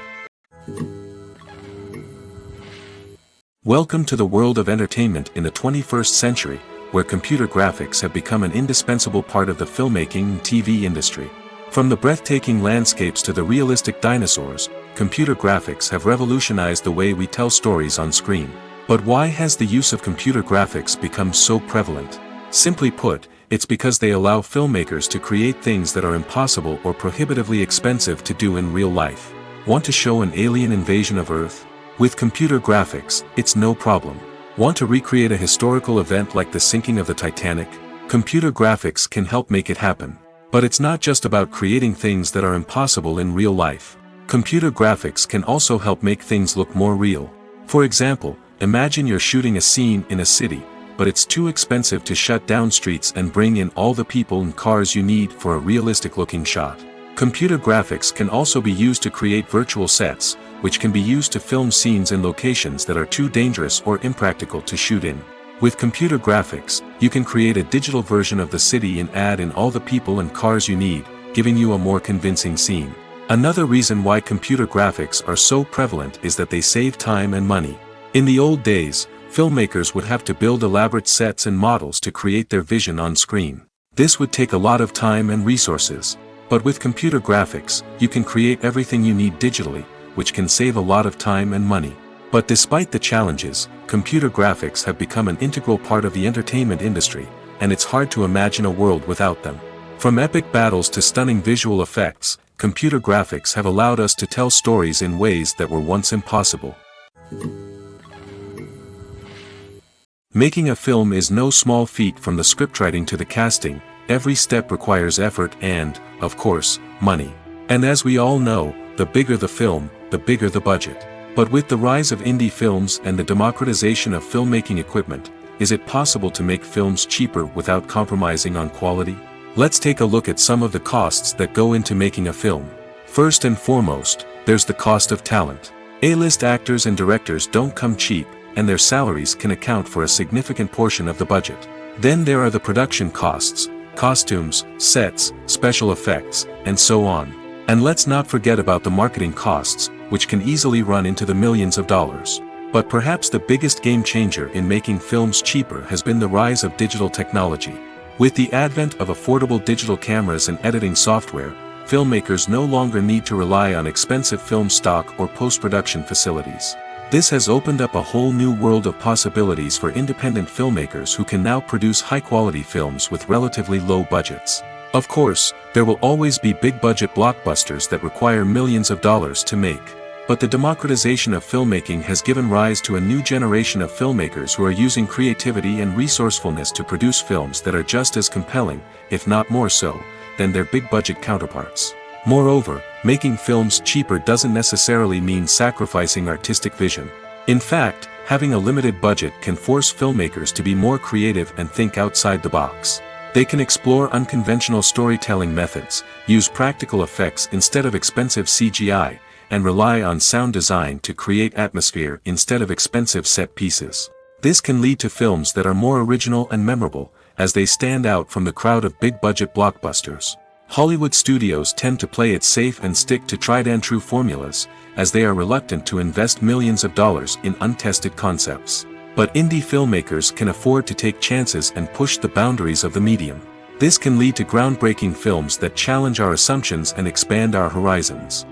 Welcome to the world of entertainment in the 21st century, where computer graphics have become an indispensable part of the filmmaking and TV industry. From the breathtaking landscapes to the realistic dinosaurs, computer graphics have revolutionized the way we tell stories on screen. But why has the use of computer graphics become so prevalent? Simply put, it's because they allow filmmakers to create things that are impossible or prohibitively expensive to do in real life. Want to show an alien invasion of Earth? With computer graphics, it's no problem. Want to recreate a historical event like the sinking of the Titanic? Computer graphics can help make it happen. But it's not just about creating things that are impossible in real life. Computer graphics can also help make things look more real. For example, imagine you're shooting a scene in a city, but it's too expensive to shut down streets and bring in all the people and cars you need for a realistic-looking shot. Computer graphics can also be used to create virtual sets, which can be used to film scenes in locations that are too dangerous or impractical to shoot in. With computer graphics, you can create a digital version of the city and add in all the people and cars you need, giving you a more convincing scene. Another reason why computer graphics are so prevalent is that they save time and money. In the old days, filmmakers would have to build elaborate sets and models to create their vision on screen. This would take a lot of time and resources. But with computer graphics, you can create everything you need digitally, which can save a lot of time and money. But despite the challenges, computer graphics have become an integral part of the entertainment industry, and it's hard to imagine a world without them. From epic battles to stunning visual effects, computer graphics have allowed us to tell stories in ways that were once impossible. Making a film is no small feat. From the scriptwriting to the casting, every step requires effort and, of course, money. And as we all know, the bigger the film, the bigger the budget. But with the rise of indie films and the democratization of filmmaking equipment, is it possible to make films cheaper without compromising on quality? Let's take a look at some of the costs that go into making a film. First and foremost, there's the cost of talent. A-list actors and directors don't come cheap, and their salaries can account for a significant portion of the budget. Then there are the production costs, costumes, sets, special effects, and so on. And let's not forget about the marketing costs, which can easily run into the millions of dollars. But perhaps the biggest game changer in making films cheaper has been the rise of digital technology. With the advent of affordable digital cameras and editing software, filmmakers no longer need to rely on expensive film stock or post-production facilities. This has opened up a whole new world of possibilities for independent filmmakers who can now produce high-quality films with relatively low budgets. Of course, there will always be big-budget blockbusters that require millions of dollars to make. But the democratization of filmmaking has given rise to a new generation of filmmakers who are using creativity and resourcefulness to produce films that are just as compelling, if not more so, than their big-budget counterparts. Moreover, making films cheaper doesn't necessarily mean sacrificing artistic vision. In fact, having a limited budget can force filmmakers to be more creative and think outside the box. They can explore unconventional storytelling methods, use practical effects instead of expensive CGI, and rely on sound design to create atmosphere instead of expensive set pieces. This can lead to films that are more original and memorable, as they stand out from the crowd of big-budget blockbusters. Hollywood studios tend to play it safe and stick to tried-and-true formulas, as they are reluctant to invest millions of dollars in untested concepts. But indie filmmakers can afford to take chances and push the boundaries of the medium. This can lead to groundbreaking films that challenge our assumptions and expand our horizons.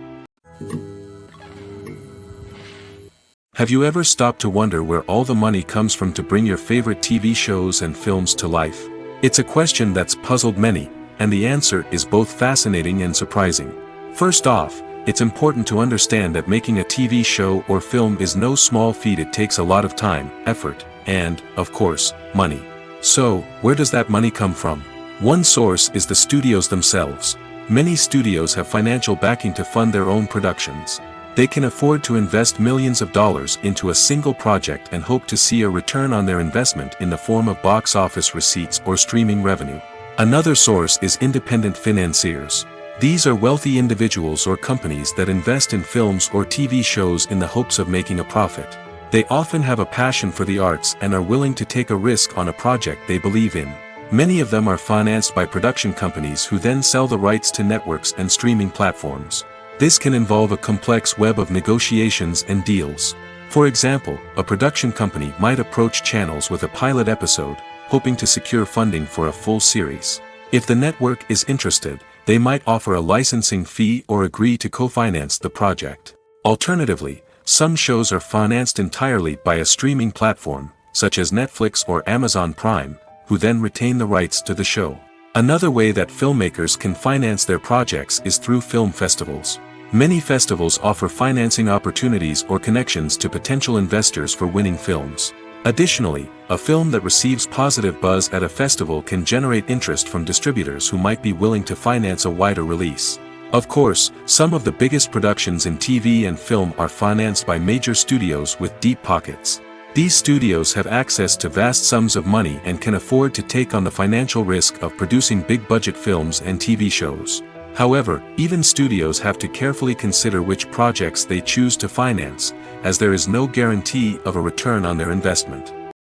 Have you ever stopped to wonder where all the money comes from to bring your favorite TV shows and films to life? It's a question that's puzzled many, and the answer is both fascinating and surprising. First off, it's important to understand that making a TV show or film is no small feat. It takes a lot of time, effort, and, of course, money. So, where does that money come from? One source is the studios themselves. Many studios have financial backing to fund their own productions. They can afford to invest millions of dollars into a single project and hope to see a return on their investment in the form of box office receipts or streaming revenue. Another source is independent financiers. These are wealthy individuals or companies that invest in films or TV shows in the hopes of making a profit. They often have a passion for the arts and are willing to take a risk on a project they believe in. Many of them are financed by production companies who then sell the rights to networks and streaming platforms. This can involve a complex web of negotiations and deals. For example, a production company might approach channels with a pilot episode, hoping to secure funding for a full series. If the network is interested, they might offer a licensing fee or agree to co-finance the project. Alternatively, some shows are financed entirely by a streaming platform, such as Netflix or Amazon Prime, who then retain the rights to the show. Another way that filmmakers can finance their projects is through film festivals. Many festivals offer financing opportunities or connections to potential investors for winning films. Additionally, a film that receives positive buzz at a festival can generate interest from distributors who might be willing to finance a wider release. Of course, some of the biggest productions in TV and film are financed by major studios with deep pockets. These studios have access to vast sums of money and can afford to take on the financial risk of producing big-budget films and TV shows. However, even studios have to carefully consider which projects they choose to finance, as there is no guarantee of a return on their investment.